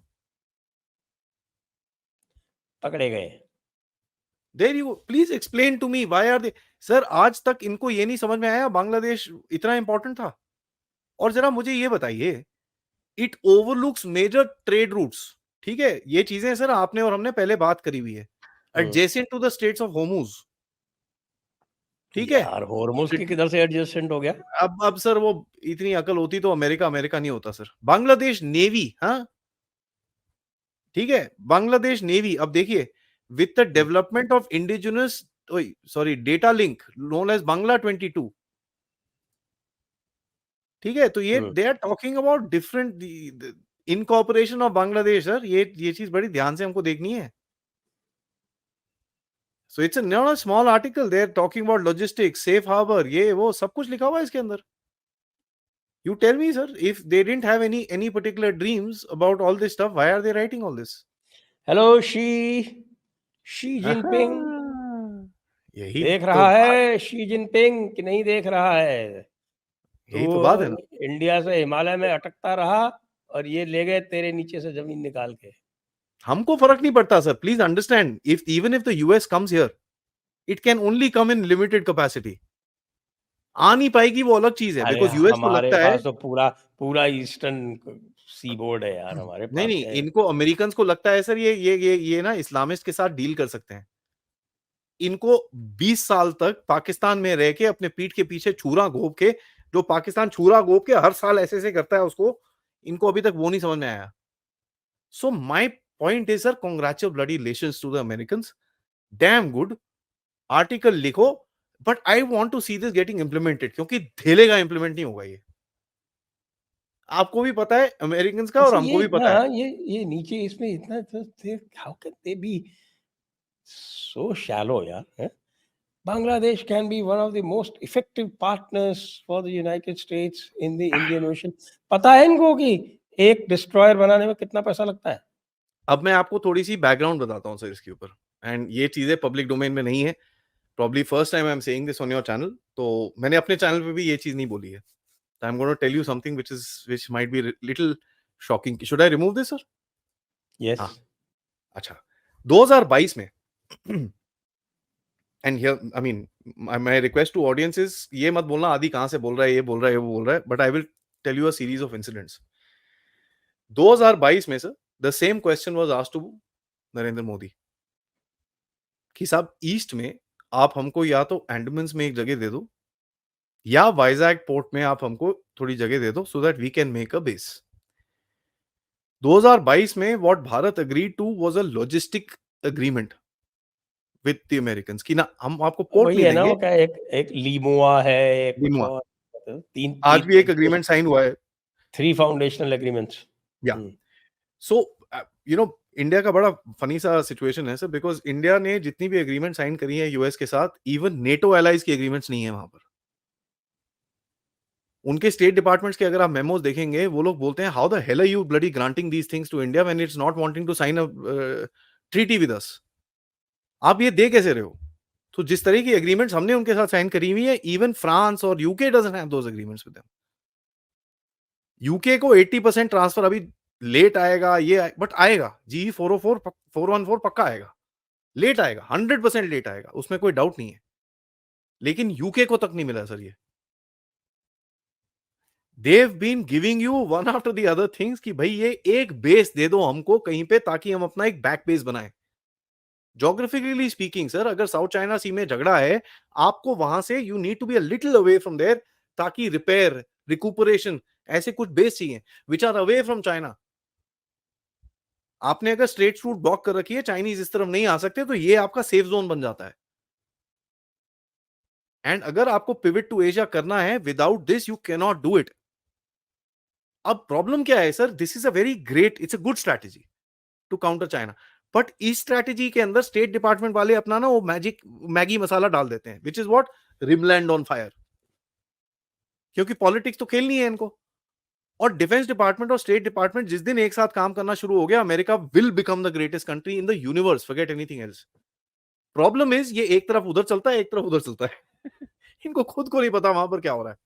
S1: पकड़े गए।
S2: There you, please explain to me why are they, sir आज तक इनको ये नहीं समझ में आया बांग्लादेश इतना इंपॉर्टेंट था। और जरा मुझे ये बताइए, it overlooks major trade routes, ठीक है, ये चीजें सर आपने और हमने पहले बात करी हुई है,
S1: hmm,
S2: adjacent to the straits of Hormuz, ठीक है
S1: यार होर्मुज की किधर से एडजस्टमेंट हो गया?
S2: अब सर वो इतनी अकल होती तो अमेरिका अमेरिका नहीं होता सर। बांग्लादेश नेवी, हाँ ठीक है, बांग्लादेश नेवी अब देखिए with the development of indigenous sorry data link known as Bangla 22, ठीक है, तो ये they are talking about different incorporation of Bangladesh sir, ये चीज बड़ी ध्यान से हमको देखनी है। So it's not a small article, they are talking about logistics, safe harbour, ये वो सब कुछ लिखा हुआ है इसके अंदर। You tell me, sir, if they didn't have any particular dreams about all this stuff, why are they writing all this?
S1: Hello Xi Jinping
S2: यही
S1: देख
S2: तो
S1: रहा
S2: बात,
S1: है, शी जिनपिंग कि नहीं देख रहा है?
S2: यही तो बात है ना।
S1: तो इंडिया से हिमालय में अटकता रहा और ये ले गए तेरे नीचे से जमीन निकाल के।
S2: हमको फर्क नहीं पड़ता sir, please understand, if even if the US comes here, it can only come in limited capacity. आ नहीं पाएगी वो अलग चीज है,
S1: अरे
S2: बिकॉज यूएस को
S1: हमारे
S2: लगता है
S1: पास तो पूरा पूरा ईस्टर्न सी बोर्ड है यार, हमारे
S2: नहीं
S1: पास
S2: नहीं,
S1: है।
S2: इनको अमेरिकन को लगता है सर ये ना इस्लामिस्ट के साथ डील कर सकते हैं। इनको 20 साल तक पाकिस्तान में रह के अपने पीठ के पीछे छुरा घोप के, जो पाकिस्तान छुरा घोप के हर साल ऐसे ऐसे करता है उसको, इनको अभी तक वो नहीं समझ में आया। So my point is sir, congratulations to the Americans, damn good, article लिखो, but I want to see this getting implemented, क्योंकि धेलेगा इंप्लीमेंट नहीं होगा ये। आपको भी पता है अमेरिकन्स का, और
S1: अच्छा
S2: हमको
S1: ये
S2: भी
S1: इतना,
S2: पता है।
S1: ये नीचे इसमें इतना तो how can they B so shallow यार, हैं? Bangladesh can be one of the most effective partners for the United States in the Indian Ocean. पता है इनको कि एक डिस्ट्रॉयर बनाने में कितना पैसा लगता है?
S2: अब मैं आपको थोड़ी सी बैकग्राउंड बताता हूं सर इसके ऊपर, एंड ये चीजें पब्लिक डोमेन में नहीं है, probably first time I am saying this on your channel, तो मैंने अपने चैनल पे भी ये चीज नहीं बोली है। I am gonna tell you something which might be little shocking. Should I remove this sir?
S1: Yes.
S2: हाँ, अच्छा, 2022 में and here I mean my request to audience is, ये मत बोलना आदि कहां से बोल रहा है, ये बोल रहा है, ये वो बोल रहा है, but I will tell you a series of incidents. 2022 में sir the same question was asked to Narendra Modi कि साहब ईस्ट में आप हमको या तो अंडमान्स में एक जगह दे दो, या वाइजैक पोर्ट में आप हमको थोड़ी जगह दे दो, so that we can make a base. 2022 में what Bharat agreed to was a logistic agreement with the Americans कि ना हम आपको पोर्ट
S1: वही
S2: नहीं
S1: है ना,
S2: देंगे।
S1: वो क्या एक एक लीमोआ है, एक कुछ
S2: लिमुआ,
S1: और, तीन
S2: आज भी एक
S1: तीन
S2: एग्रीमेंट साइन हुआ है।
S1: Three foundational agreements.
S2: या सो यू नो इंडिया का बड़ा फनी सा सिचुएशन है सर, बिकॉज इंडिया ने जितनी भी एग्रीमेंट साइन करी है यूएस के साथ, इवन नेटो एलाइज की एग्रीमेंट्स नहीं है वहां पर। उनके स्टेट डिपार्टमेंट्स के अगर आप मेमोज देखेंगे, वो लोग बोलते हैं how the hell are you bloody granting these things to India when it's not wanting to sign a treaty with us. आप ये दे कैसे रहे हो? तो जिस तरह की एग्रीमेंट्स हमने उनके साथ साइन करी हुई है, इवन फ्रांस और UK doesn't have those agreements with them. UK को 80% ट्रांसफर अभी लेट आएगा, बट आएगा, जी 404 414 पक्का आएगा, लेट आएगा, 100% लेट आएगा, उसमें कोई डाउट नहीं है, लेकिन यूके को तक नहीं मिला सर ये। They've been giving you one after the other things कि भाई ये एक बेस दे दो हमको कहीं पे, ताकि हम अपना एक बैक बेस बनाएं। जोग्राफिकली स्पीकिंग सर, अगर साउथ चाइना सी में झगड़ा है, आपको वहां से you need to be a little away from there, ताकि रिपेयर, रिकूपरेशन, ऐसे कुछ बेस चाहिए which are away from China. आपने अगर स्ट्रेट रूट ब्लॉक कर रखी है, चाइनीज इस तरफ नहीं आ सकते, तो ये आपका सेफ जोन बन जाता है। एंड अगर आपको पिविट टू एशिया करना है, without this you cannot do it. अब प्रॉब्लम क्या है sir, this is a very great, it's a good strategy to counter China, but इस स्ट्रैटेजी के अंदर स्टेट डिपार्टमेंट वाले अपना ना वो मैगी मसाला डाल देते हैं, which is what rimland on fire, क्योंकि पॉलिटिक्स तो खेलनी है इनको। और डिफेंस डिपार्टमेंट और स्टेट डिपार्टमेंट जिस दिन एक साथ काम करना शुरू हो गया, America will become the greatest country in the universe, forget anything else. Problem is ये एक तरफ उधर चलता है, एक तरफ उधर चलता है इनको खुद को नहीं पता वहां पर क्या हो रहा है।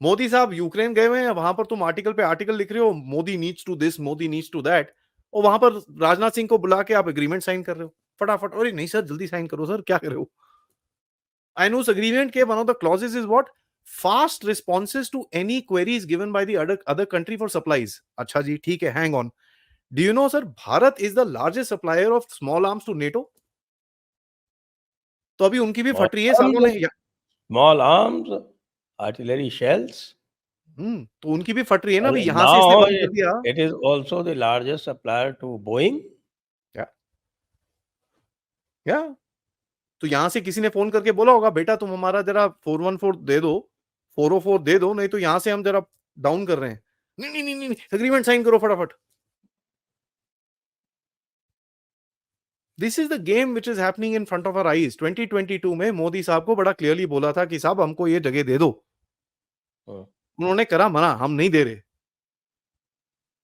S2: मोदी साहब यूक्रेन गए हुए हैं, वहां पर तुम आर्टिकल पे आर्टिकल लिख रहे हो, Modi needs to this, Modi needs to that, और वहां पर राजनाथ सिंह को बुला के आप एग्रीमेंट साइन कर रहे हो फटाफट। अरे नहीं सर, जल्दी साइन करो सर, क्या कर रहे हो? एंड उस एग्रीमेंट के one of the clauses is what, fast responses to any queries given by the other country for supplies. अच्छा जी, ठीक है, hang on, do you know sir, Bharat is the largest supplier of small arms to NATO. तो अभी उनकी भी फट रही है सालों ने।
S1: स्मॉल आर्म्स, आर्टिलरी शेल्स,
S2: तो उनकी भी फट रही है ना, अभी
S1: and
S2: यहाँ से इसने
S1: now
S2: बंद कर दिया।
S1: it is also the largest supplier to Boeing.
S2: या तो यहाँ से किसी ने फोन करके बोला होगा, बेटा तुम हमारा जरा 414 दे दो, 404 दे दो, नहीं तो यहाँ से हम जरा डाउन कर रहे हैं। नहीं नहीं नहीं नहीं, एग्रीमेंट साइन करो फटाफट। This is the game which is happening in front of our eyes. 2022 में मोदी साहब को बड़ा क्लियरली बोला था कि साहब हमको ये जगह दे दो, उन्होंने करा मना, हम नहीं दे रहे।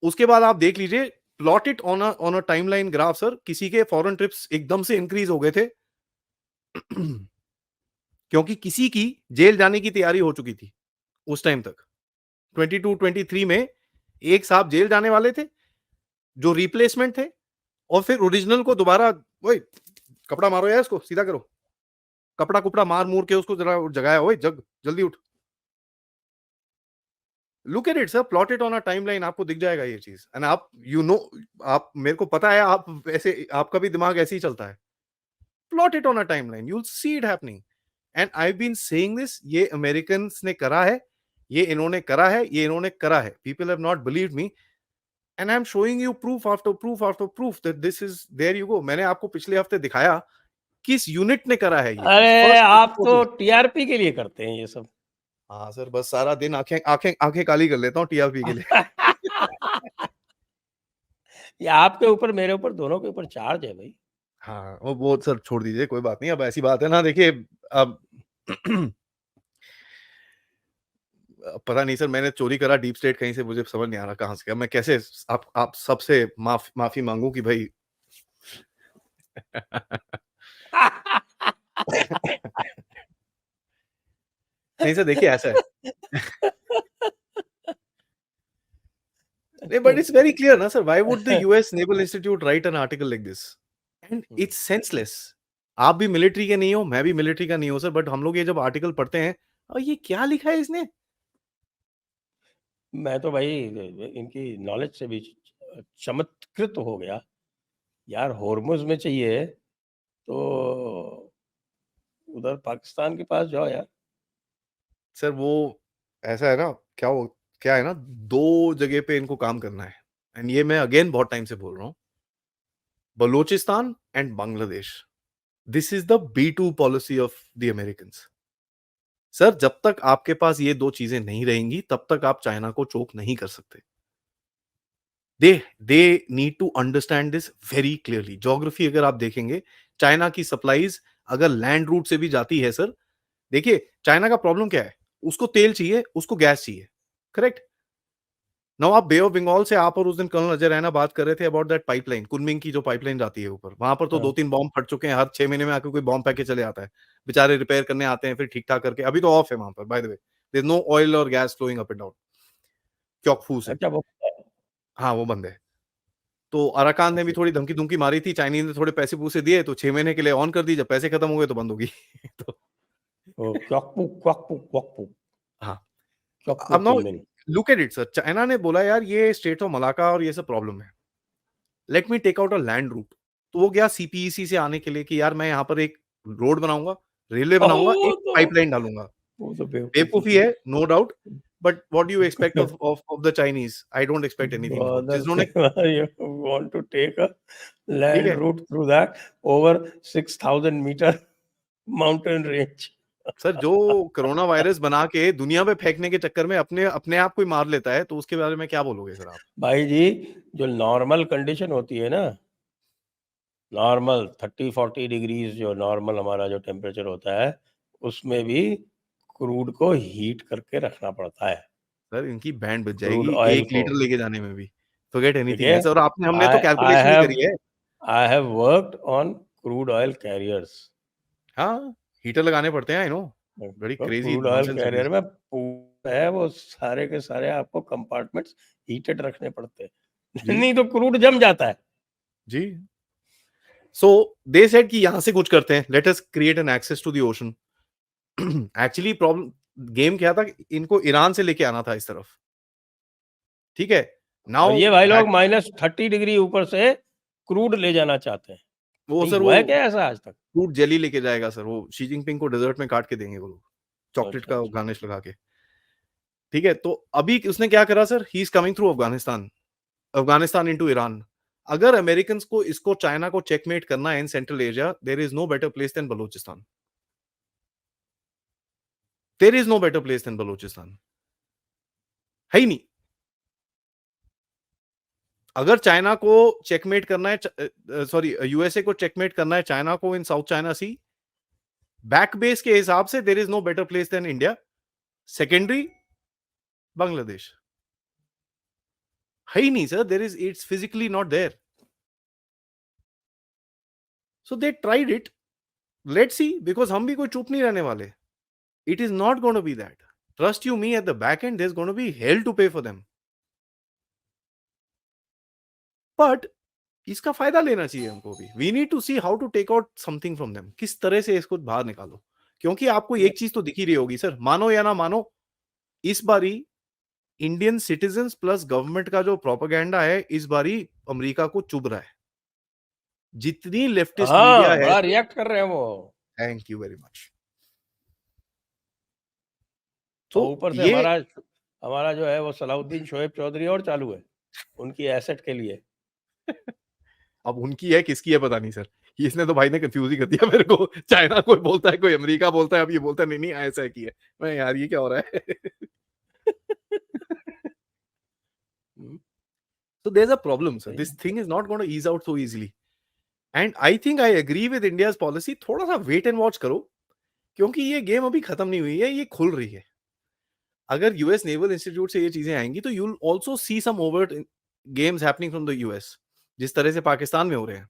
S2: उसके बाद आप देख लीजिए, plot it on a timeline graph sir, किसी के फॉरेन ट्रिप्स एकदम से इंक्रीज हो गए थे क्योंकि किसी की जेल जाने की तैयारी हो चुकी थी उस टाइम तक। 22-23 में एक साहब जेल जाने वाले थे जो रिप्लेसमेंट थे, और फिर ओरिजिनल को दोबारा, ओए कपड़ा मारो यार, इसको सीधा करो, कपड़ा कुपड़ा मार मूर के उसको जरा जगाया, ओए जग जल्दी उठ। Look at it sir, plot it on a timeline, आपको दिख जाएगा ये चीज। एंड आप आप, मेरे को पता है आप ऐसे, आपका भी दिमाग ऐसे ही चलता है। Plot it on a timeline, you will see it happening. And I been saying this, ये अमेरिकन्स ने करा है, ये इन्होंने करा है, ये इन्होंने करा है। People have not believed me, and I am showing you proof after proof after proof that this is, there you go. मैंने आपको पिछले हफ्ते दिखाया किस यूनिट ने करा है ये चीज।
S1: अरे
S2: फर्स्ट
S1: आप तो टीआरपी के लिए करते हैं ये सब।
S2: हाँ सर, बस सारा दिन आंखें आंखें आंखें काली कर लेता हूँ टीआरपी के लिए।
S1: ये आपके ऊपर मेरे ऊपर दोनों के ऊपर चार्ज है भाई।
S2: हाँ, वो सर छोड़ दीजिए, कोई बात नहीं। अब ऐसी बात है ना, देखिए अब पता नहीं सर, मैंने चोरी करा डीप स्टेट कहीं से, मुझे समझ नहीं आ रहा कहाँ से। मैं कैसे आप सबसे माफी मांगू कि भाई नहीं सर, देखिए ऐसा है नहीं, बट इट्स वेरी क्लियर ना sir, why would the US naval institute right an article like this, and it's senseless. आप भी मिलिट्री के नहीं हो, मैं भी मिलिट्री का नहीं हूं सर, बट हम लोग ये जब आर्टिकल पढ़ते हैं, और ये क्या लिखा है इसने।
S1: मैं तो भाई इनकी नॉलेज से भी चमत्कृत हो गया यार। होर्मुज में चाहिए तो उधर पाकिस्तान के पास जाओ यार।
S2: सर वो ऐसा है ना, क्या है ना, दो जगह पे इनको काम करना है। एंड ये मैं अगेन बहुत टाइम से बोल रहा हूं, Balochistan and Bangladesh, this is the B2 policy of the American. Sir जब तक आपके पास ये दो चीजें नहीं रहेंगी, तब तक आप चाइना को चोक नहीं कर सकते। They need to understand this very clearly. Geography अगर आप देखेंगे, चाइना की सप्लाईज अगर लैंड रूट से भी जाती है सर, देखिए चाइना का प्रॉब्लम क्या है, उसको तेल चाहिए, उसको गैस चाहिए, करेक्ट। नाउ आप बे ऑफ बंगाल से, आप और उस दिन कर्नल अजय रैना बात कर रहे थे अबाउट दैट पाइपलाइन, कुनमिंग की जो पाइपलाइन जाती है ऊपर, वहां पर तो
S1: हाँ।
S2: 2-3 बॉम्ब फट चुके हैं। हर 6 महीने में आके कोई बॉम्ब पैके चले आता है, बेचारे रिपेयर करने आते हैं, फिर ठीक ठाक करके। अभी तो ऑफ है वहां पर, by the way, there no oil और gas flowing up and down Kyaukphyu से।
S1: अच्छा वो
S2: हाँ वो बंद है। तो अराकान ने भी
S1: अच्छा,
S2: थोड़ी धमकी धमकी मारी थी, चाइनीज ने थोड़े पैसे पूसे दिए, तो 6 महीने के लिए ऑन कर दी, जब पैसे खत्म हो गए तो बंद होगी। तो
S1: वो क्वाकपू क्वाकपू क्वाकपू
S2: हाँ,
S1: क्वाकपू
S2: अब now
S1: Kunming.
S2: Look at it sir, China ने बोला यार ये स्टेट ऑफ मलाका और ये सब प्रॉब्लम है, let me take out a land route. तो वो गया सीपीईसी से आने के लिए कि यार मैं यहाँ पर एक रोड बनाऊंगा, रेलवे बनाऊंगा, एक पाइपलाइन डालूंगा।
S1: वो तो बेवकूफी
S2: बेवकूफी
S1: थी।
S2: है, no doubt, but what do you expect of the Chinese? I don't expect anything more.
S1: Bother
S2: जिन्होंने,
S1: you want to take a
S2: ठीक
S1: land
S2: है
S1: route through that over 6,000 meter mountain range.
S2: Sir, जो कोरोना वायरस बना के दुनिया में फेंकने के चक्कर में अपने अपने आप कोई मार लेता है, तो उसके बारे में क्या बोलोगे सर आप?
S1: भाई जी, जो नॉर्मल कंडीशन होती है ना, नॉर्मल 30-40 डिग्रीज जो नॉर्मल हमारा जो टेम्परेचर होता है, उसमें भी क्रूड को हीट करके रखना पड़ता है।
S2: सर इनकी बैंड बज
S1: क्रूड
S2: जाएगी
S1: ऑयल
S2: 1
S1: को,
S2: लीटर लेके जाने में भी। फॉरगेट
S1: ठीक
S2: एनीथिंग
S1: है।
S2: एल्स। और आपने, हमने तो
S1: आई आई
S2: कैलकुलेशन भी
S1: हैव
S2: करी है।
S1: I have worked on crude oil carriers.
S2: हाँ, हीटर लगाने पड़ते हैं, आई नो, बड़ी
S1: तो
S2: crazy
S1: crude oil
S2: nonsense
S1: carrier
S2: feelings.
S1: में पूरा है, वो सारे के सारे आपको कंपार्टमेंट्स हीटेड रखने पड़ते हैं।
S2: जी,
S1: नहीं तो क्रूड जम जाता है।
S2: जी। सो दे सेड कि यहां से कुछ करते हैं, let us create an access to the ocean. Actually problem, game क्या था, इनको ईरान से लेके आना था इस तरफ, ठीक है।
S1: और
S2: नाउ
S1: ये भाई
S2: दैट,
S1: लोग -30 डिग्री ऊपर से क्रूड ले जाना चाहते हैं।
S2: वो
S1: नहीं
S2: सर
S1: हुआ
S2: वो
S1: है क्या ऐसा आज तक?
S2: फ्रूट जेली लेके जाएगा सर, वो शी जिनपिंग को डेजर्ट में काट के देंगे वो लोग, चॉकलेट
S1: अच्छा,
S2: का
S1: अच्छा।
S2: गार्निश लगा के। ठीक है, तो अभी उसने क्या करा sir, he is coming through Afghanistan, Afghanistan into Iran. अगर अमेरिकन्स को इसको चाइना को चेकमेट करना है in Central Asia, there is no better place than Balochistan. There is no better place than Balochistan, है ही नहीं। अगर चाइना को चेकमेट करना है, सॉरी यूएसए को चेकमेट करना है चाइना को in South China Sea, back base के हिसाब से there is no better place than India. Secondary Bangladesh, है ही नहीं sir, there is, it's physically not there. So they tried it, let's see, because हम भी कोई चुप नहीं रहने वाले। It is not going to be that, trust you me, at the back end there is going to be hell to pay for them. But इसका फायदा लेना चाहिए हमको भी। We need to see how to take out something from them, किस तरह से इसको बाहर निकालो। क्योंकि आपको एक चीज तो दिख ही रही होगी सर, मानो या ना मानो, इस बारी इंडियन सिटीजन्स प्लस गवर्नमेंट का जो प्रोपेगेंडा है इस बारी अमेरिका को चुभ रहा है। जितनी लेफ्टिस्ट मीडिया
S1: हाँ,
S2: है,
S1: बड़ा रिएक्ट कर रहे हैं वो।
S2: Thank you very much. तो
S1: और ऊपर से
S2: ये
S1: हमारा जो है वो सलाउद्दीन शोएब चौधरी और चालू है, उनकी एसेट के लिए।
S2: अब उनकी है किसकी है पता नहीं सर, इसने तो भाई ने कंफ्यूज ही कर दिया मेरे को। चाइना कोई बोलता है, कोई अमेरिका बोलता है, अब ये बोलता है नहीं नहीं ऐसा है की है। मैं यार ये क्या हो रहा है।
S1: हुँ,
S2: So there's a problem, sir.
S1: सही
S2: This
S1: है।
S2: thing is not going to ease out so easily. And I think I agree with India's policy. थोड़ा सा वेट एंड वॉच करो, क्योंकि ये गेम अभी खत्म नहीं हुई है, ये खुल रही है। अगर यूएस नेवल इंस्टीट्यूट से ये चीजें आएंगी तो you'll also see some overt games happening from the US, जिस तरह से पाकिस्तान में हो रहे हैं।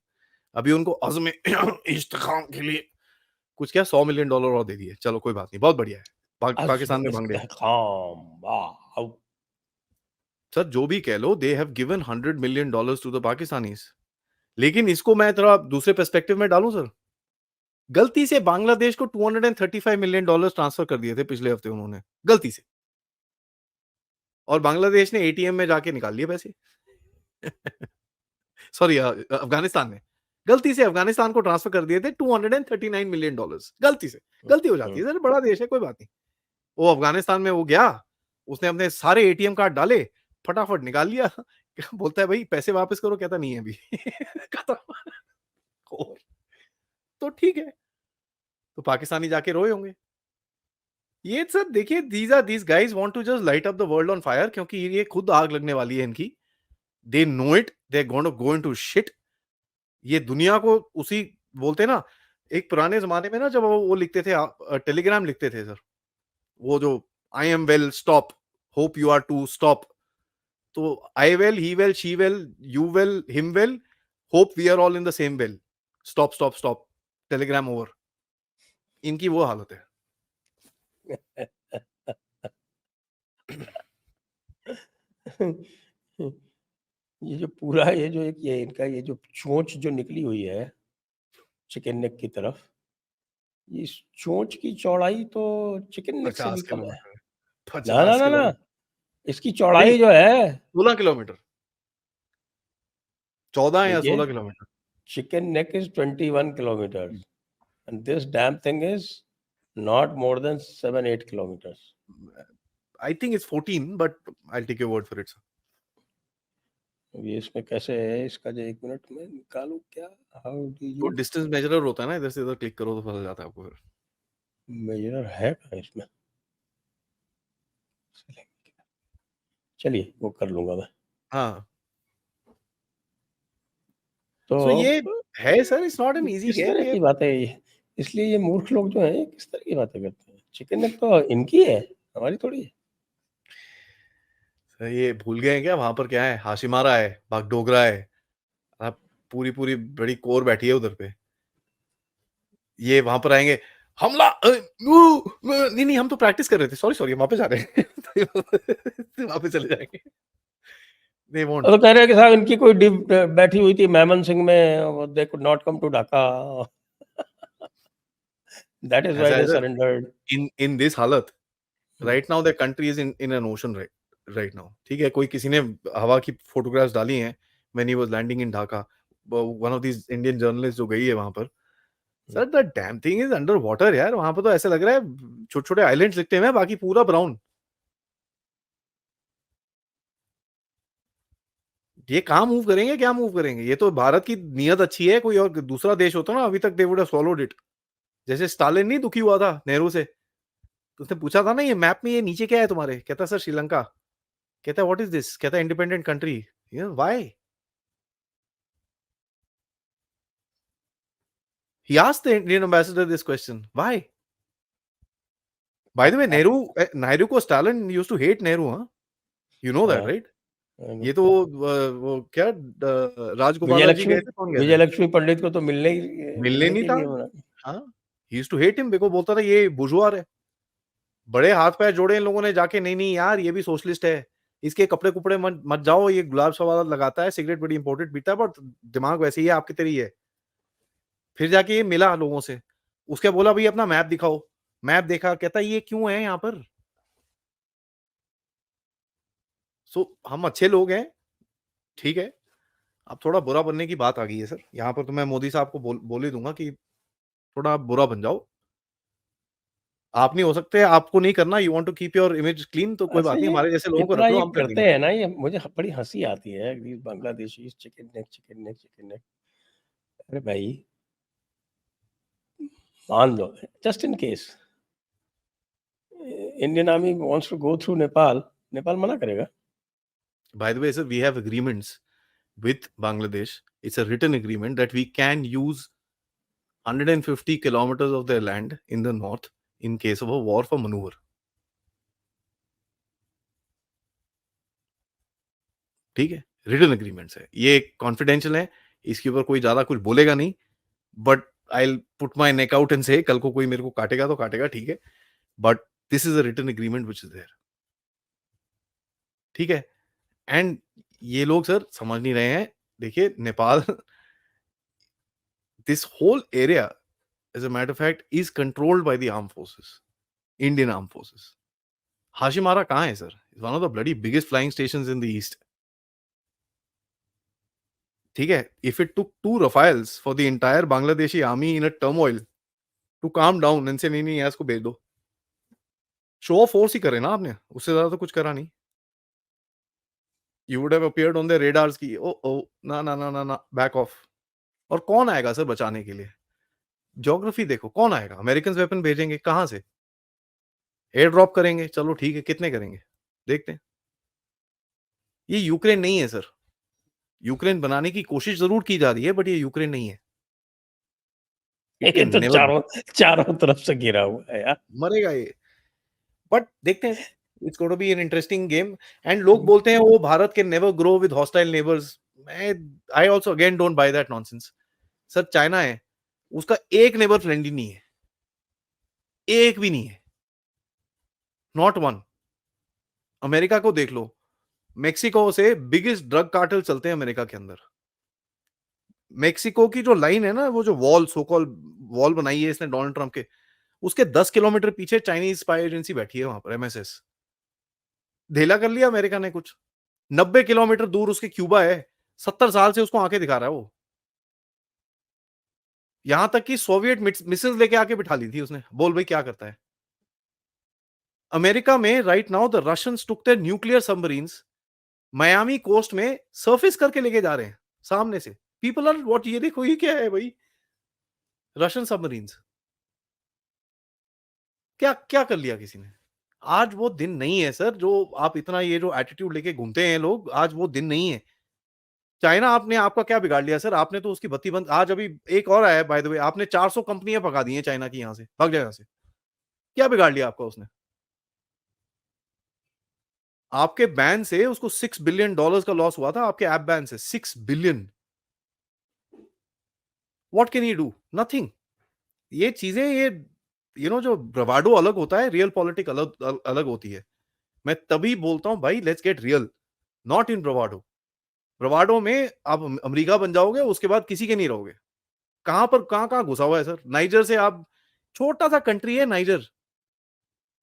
S2: अभी उनको अज़्म इस्तेकाम के लिए कुछ क्या $100 मिलियन और दे दिए, चलो कोई बात नहीं, बहुत बढ़िया है।
S1: अज़्म
S2: पाकिस्तान में भंगड़े,
S1: इस्तेहकाम, वाह!
S2: सर जो भी कह लो, they have given $100 million to the Pakistanis. लेकिन इसको मैं थोड़ा दूसरे पर्सपेक्टिव में डालूं सर, गलती से बांग्लादेश को $235 मिलियन ट्रांसफर कर दिए थे पिछले हफ्ते उन्होंने, गलती से, और बांग्लादेश ने एटीएम में जाके निकाल लिए पैसे। सॉरी, अफगानिस्तान ने गलती से अफगानिस्तान को ट्रांसफर कर दिए थे $239 मिलियन, गलती से।
S1: हुँ,
S2: गलती हो जाती
S1: हुँ।
S2: है सर, बड़ा देश है, कोई बात नहीं। वो अफगानिस्तान में वो गया, उसने अपने सारे एटीएम कार्ड डाले, फटाफट निकाल लिया। बोलता है भाई पैसे वापस करो, कहता नहीं है अभी। खत्म। और तो ठीक है, तो पाकिस्तानी जाके रोए होंगे। ये सर देखिए, these guys want to just light up the world on fire, क्योंकि ये खुद आग लगने वाली है इनकी। They know it, they going to go into shit. ये दुनिया को उसी, बोलते हैं ना, एक पुराने जमाने में ना जब वो लिखते थे, टेलीग्राम लिखते थे सर, वो जो I am well stop, hope you are too stop, तो I well, he well, she well, you well, him well, hope we are all in the same well, stop stop stop, telegram over. इनकी वो हालत है।
S1: ये इनका ये जो चोंच जो निकली हुई है, चिकन नेक की तरफ, इस चोंच की चौड़ाई तो चिकन नेक से भी
S2: 50
S1: कम है।
S2: किलोमीटर
S1: ना, ना,
S2: 50
S1: ना, ना,
S2: किलोमीटर
S1: इसकी
S2: नहीं,
S1: चौड़ाई जो है,
S2: 16 किलोमीटर, 14 या
S1: देखिए,
S2: 16 kilometre.
S1: Chicken neck is 21 kilometres and this damn thing is not more than 7-8 kilometers.
S2: I think it's 14, but I take your word for it.
S1: अब ये इसमें कैसे है, इसका जो 1 मिनट में निकालूँ क्या? हाउ डू
S2: वो
S1: यू
S2: डिस्टेंस मेजरर होता है ना, इधर से इधर क्लिक करो तो पता जाता है आपको फिर।
S1: मेजरर है कहाँ इसमें? चलिए, वो कर लूँगा मैं।
S2: हाँ,
S1: तो
S2: सो ये है sir, it's not an easy
S1: किस
S2: गेम
S1: तरह
S2: ये।
S1: की बातें ये, इसलिए ये मूर्ख लोग जो हैं, ये किस तरह की बातें करते हैं? चिकन नेक तो इनकी है, हमारी थोड़ी है।
S2: सर ये भूल गए हैं क्या, वहां पर क्या है, हाशिमारा है, बागडोगरा है, आप पूरी पूरी बड़ी कोर बैठी है उधर पे। ये वहां पर आएंगे, हमला, नहीं नहीं हम तो प्रैक्टिस कर रहे थे, सॉरी सॉरी, हम वापस आ रहे हैं। तो वापस चले जाएंगे, दे वोंट।
S1: वो तो कह रहे हैं कि साहब इनकी कोई डिव बैठी हुई थी मेमन-सिंह में, they could not come to Dhaka. That is why
S2: ऐसा है
S1: they
S2: sir,
S1: surrendered.
S2: In this हालत,
S1: हुँ।
S2: Right now the country is in an ocean, right now. ठीक है, कोई किसी ने हवा की फोटोग्राफ्स डाली हैं when he was landing in Dhaka, one of these Indian journalist जो गई है वहां पर, sir the damn thing is underwater यार, वहां पर तो ऐसे लग रहा है छोटे छोटे आइलैंड्स दिखते हैं, बाकी पूरा ब्राउन। ये कहाँ मूव करेंगे, क्या मूव करेंगे? ये तो भारत की नीयत अच्छी है, कोई और दूसरा देश होता ना अभी तक they would have followed it. जैसे स्टालिन नहीं दुखी हुआ था नेहरू से, तो उसने पूछा था ना ये मैप में ये नीचे क्या है तुम्हारे, कहता सर श्रीलंका, कहता व्हाट इज दिस, कहता independent country, you know why, he asked the Indian ambassador this question, why? By the way, Nehru को Stalin used to hate Nehru, huh? You know that,
S1: हाँ,
S2: right? ये तो वो क्या राजगोपाल जी
S1: विजयलक्ष्मी
S2: गए थे, कौन गए थे?
S1: विजयलक्ष्मी पंडित को तो मिलने
S2: मिलने
S1: मिलने
S2: नहीं
S1: के
S2: था।
S1: लिए बोला।
S2: हाँ, he used to hate him, बिको बोलता था ये बुर्जुआ है। बड़े हाथ पैर जोड़े इन लोगों ने जाके, नहीं नहीं यार ये भी सोशलिस्ट है, इसके कपड़े कुपड़े मत मत जाओ, ये गुलाब शवाद लगाता है, सिगरेट बड़ी इंपोर्टेड पीता है, बट दिमाग वैसे ही है आपकी तरह ही है। फिर जाके ये मिला लोगों से, उसके बोला भाई अपना मैप दिखाओ, मैप देखा, कहता ये क्यों है यहाँ पर। सो हम अच्छे लोग हैं, ठीक है, अब थोड़ा बुरा बनने की बात आ गई है सर, यहाँ पर तो मैं मोदी साहब को बोल ही दूंगा कि थोड़ा आप बुरा बन जाओ। आप नहीं हो सकते, आपको नहीं करना, you want to keep your image clean, तो कोई
S1: अच्छा,
S2: बात नहीं,
S1: ये
S2: हमारे जैसे लोगों को
S1: इतना
S2: रख लो,
S1: ये
S2: हम कर
S1: करते
S2: देंगे।
S1: हैं ना, ये मुझे बड़ी हँसी आती है, ये Bangladeshi chicken neck, chicken neck, chicken neck. अरे भाई, मान लो just in case Indian army wants to go through Nepal, Nepal मना करेगा?
S2: By the way, sir, we have agreements with Bangladesh. It's a written agreement that we can use 150 kilometers of their land in the north in case of a war for maneuver. ठीक है, written agreements है, ये confidential है, इसके ऊपर कोई ज्यादा कुछ बोलेगा नहीं, but I will put my neck out and से कल को कोई मेरे को काटेगा तो काटेगा, ठीक है, but this is a written agreement which is there, ठीक है। एंड ये लोग सर समझ नहीं रहे हैं, देखिए Nepal this whole area as a matter of fact is controlled by the arm forces, Indian arm forces. Hashimara कहाँ है sir? One of the bloody biggest flying stations in the east, ठीक है। If it took 2 Rafales for the entire Bangladeshi army in a turmoil to calm down and say नहीं नहीं इसको भेज दो, show off force ही करे ना आपने, उससे ज्यादा तो कुछ करा नहीं। You would have appeared on the radars की, ओ ओ ना ना ना ना ना बैक ऑफ। और कौन आएगा सर बचाने के लिए? ज्योग्राफी देखो, कौन आएगा? अमेरिकन वेपन भेजेंगे कहां से? एयर ड्रॉप करेंगे, चलो ठीक है, कितने करेंगे देखते हैं। ये यूक्रेन नहीं है सर, यूक्रेन बनाने की कोशिश जरूर की जा रही है, बट ये यूक्रेन नहीं है। इट
S1: ये
S2: कैन
S1: तो
S2: नेवर,
S1: चारों चारों तरफ से घिरा हुआ है यार।
S2: मरेगा ये, बट देखते हैं। It's going to be an interesting game. And लोग बोलते हैं वो Bharat can never grow with hostile neighbours, मैं I also again don't buy that nonsense. Sir China है, उसका एक नेबर फ्रेंडली नहीं है, एक भी नहीं है, नॉट वन। अमेरिका को देख लो, मेक्सिको से बिगेस्ट ड्रग कार्टेल चलते हैं अमेरिका के अंदर। मेक्सिको की जो लाइन है ना, वो जो वॉल सो कॉल वॉल बनाई है इसने डोनाल्ड ट्रंप के, उसके 10 किलोमीटर पीछे चाइनीज स्पाई एजेंसी बैठी है वहां पर, एमएसएस। ढेला कर लिया अमेरिका ने कुछ, 90 किलोमीटर दूर उसके क्यूबा है, 70 साल से उसको आंखें दिखा रहा है वो। यहां तक कि सोवियत मिसाइल्स लेके आके बिठा ली थी उसने, बोल भाई क्या करता है। अमेरिका में right now the Russians took their nuclear submarines Miami coast में सर्फिस करके लेके जा रहे हैं सामने से। पीपल आर व्हाट, ये देखो ये क्या है भाई, रशियन सबमरीन्स। क्या क्या कर लिया किसी ने? आज वो दिन नहीं है सर, जो आप इतना ये जो एटीट्यूड लेके घूमते हैं लोग, आज वो दिन नहीं है। चाइना आपने आपका क्या बिगाड़ लिया सर? आपने तो उसकी बत्ती बंद, आज अभी एक और आया है बाय द वे, आपने 400 कंपनियां भगा दी हैं चाइना की, यहां से भाग जाए, यहां से। क्या बिगाड़ लिया आपका उसने? आपके बैन से उसको $6 बिलियन का लॉस हुआ था, आपके ऐप बैन से 6 billion. What can you do? Nothing. ये चीजें, ये जो ब्रवाडो अलग होता है, रियल पॉलिटिक अलग अलग होती है। मैं तभी बोलता हूं भाई let's get real, not in ब्रवाडो। ब्रवाडो में आप अमेरिका बन जाओगे, उसके बाद किसी के नहीं रहोगे। कहां पर कहां कहां घुसा हुआ है सर? नाइजर से आप, छोटा सा कंट्री है नाइजर,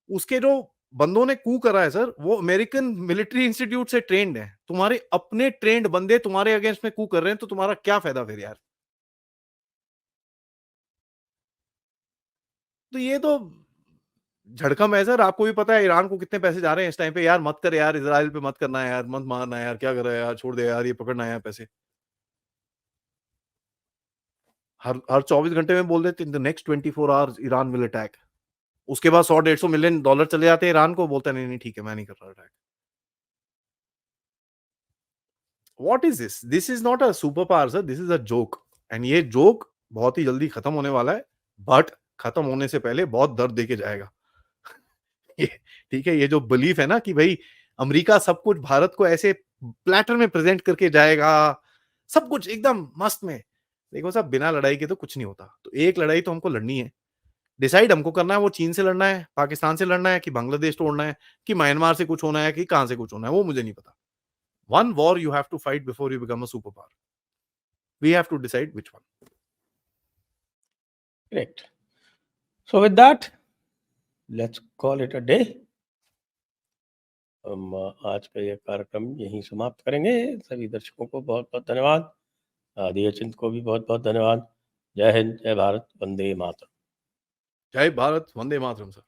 S2: उसके जो बंदों ने कू करा है सर, वो अमेरिकन मिलिट्री इंस्टीट्यूट से ट्रेंड है। तुम्हारे अपने ट्रेंड बंदे तुम्हारे अगेंस्ट में कू कर रहे हैं, तो तुम्हारा क्या फायदा फिर यार? तो ये तो झड़कम है सर। आपको भी पता है ईरान को कितने पैसे जा रहे हैं इस टाइम पे, यार मत कर यार, इज़राइल पे मत करना है यार, मत मारना है यार, क्या कर रहा है यार, छोड़ दे यार, ये पकड़ना है यार पैसे। हर 24 घंटे में बोल देते in the next 24 hours Iran will attack. उसके बाद 100-150 मिलियन डॉलर चले जाते हैं ईरान को, बोलता है नहीं, नहीं ठीक है, मैं नहीं कर रहा attack. What is this? This is not a super power sir, this is a joke, and ये जोक बहुत ही जल्दी खत्म होने वाला है, बट खत्म होने से पहले बहुत दर्द देके जाएगा। ये ठीक है, ये जो बिलीफ है ना कि भई अमेरिका सब कुछ भारत को ऐसे प्लैटर में प्रेज़ेंट करके जाएगा, सब कुछ एकदम मस्त में। देखो साहब, बिना लड़ाई के तो कुछ नहीं होता। तो एक लड़ाई तो हमको लड़नी है। डिसाइड हमको करना है, वो चीन से लड़ना है, पाकिस्तान से लड़ना है, कि बांग्लादेश तोड़ना है, कि म्यांमार से कुछ होना है, कि कहाँ से कुछ होना है, वो मुझे नहीं पता। One war you have to fight before you become a superpower. We have to decide which one.
S1: Correct. So with that, let's call it a day. हम आज का ये कार्यक्रम यहीं समाप्त करेंगे। सभी दर्शकों को बहुत-बहुत धन्यवाद। आदि अचिंत को भी बहुत-बहुत धन्यवाद। जय हिंद, जय भारत, वंदे मातरम।
S2: जय भारत, वंदे मातरम सर।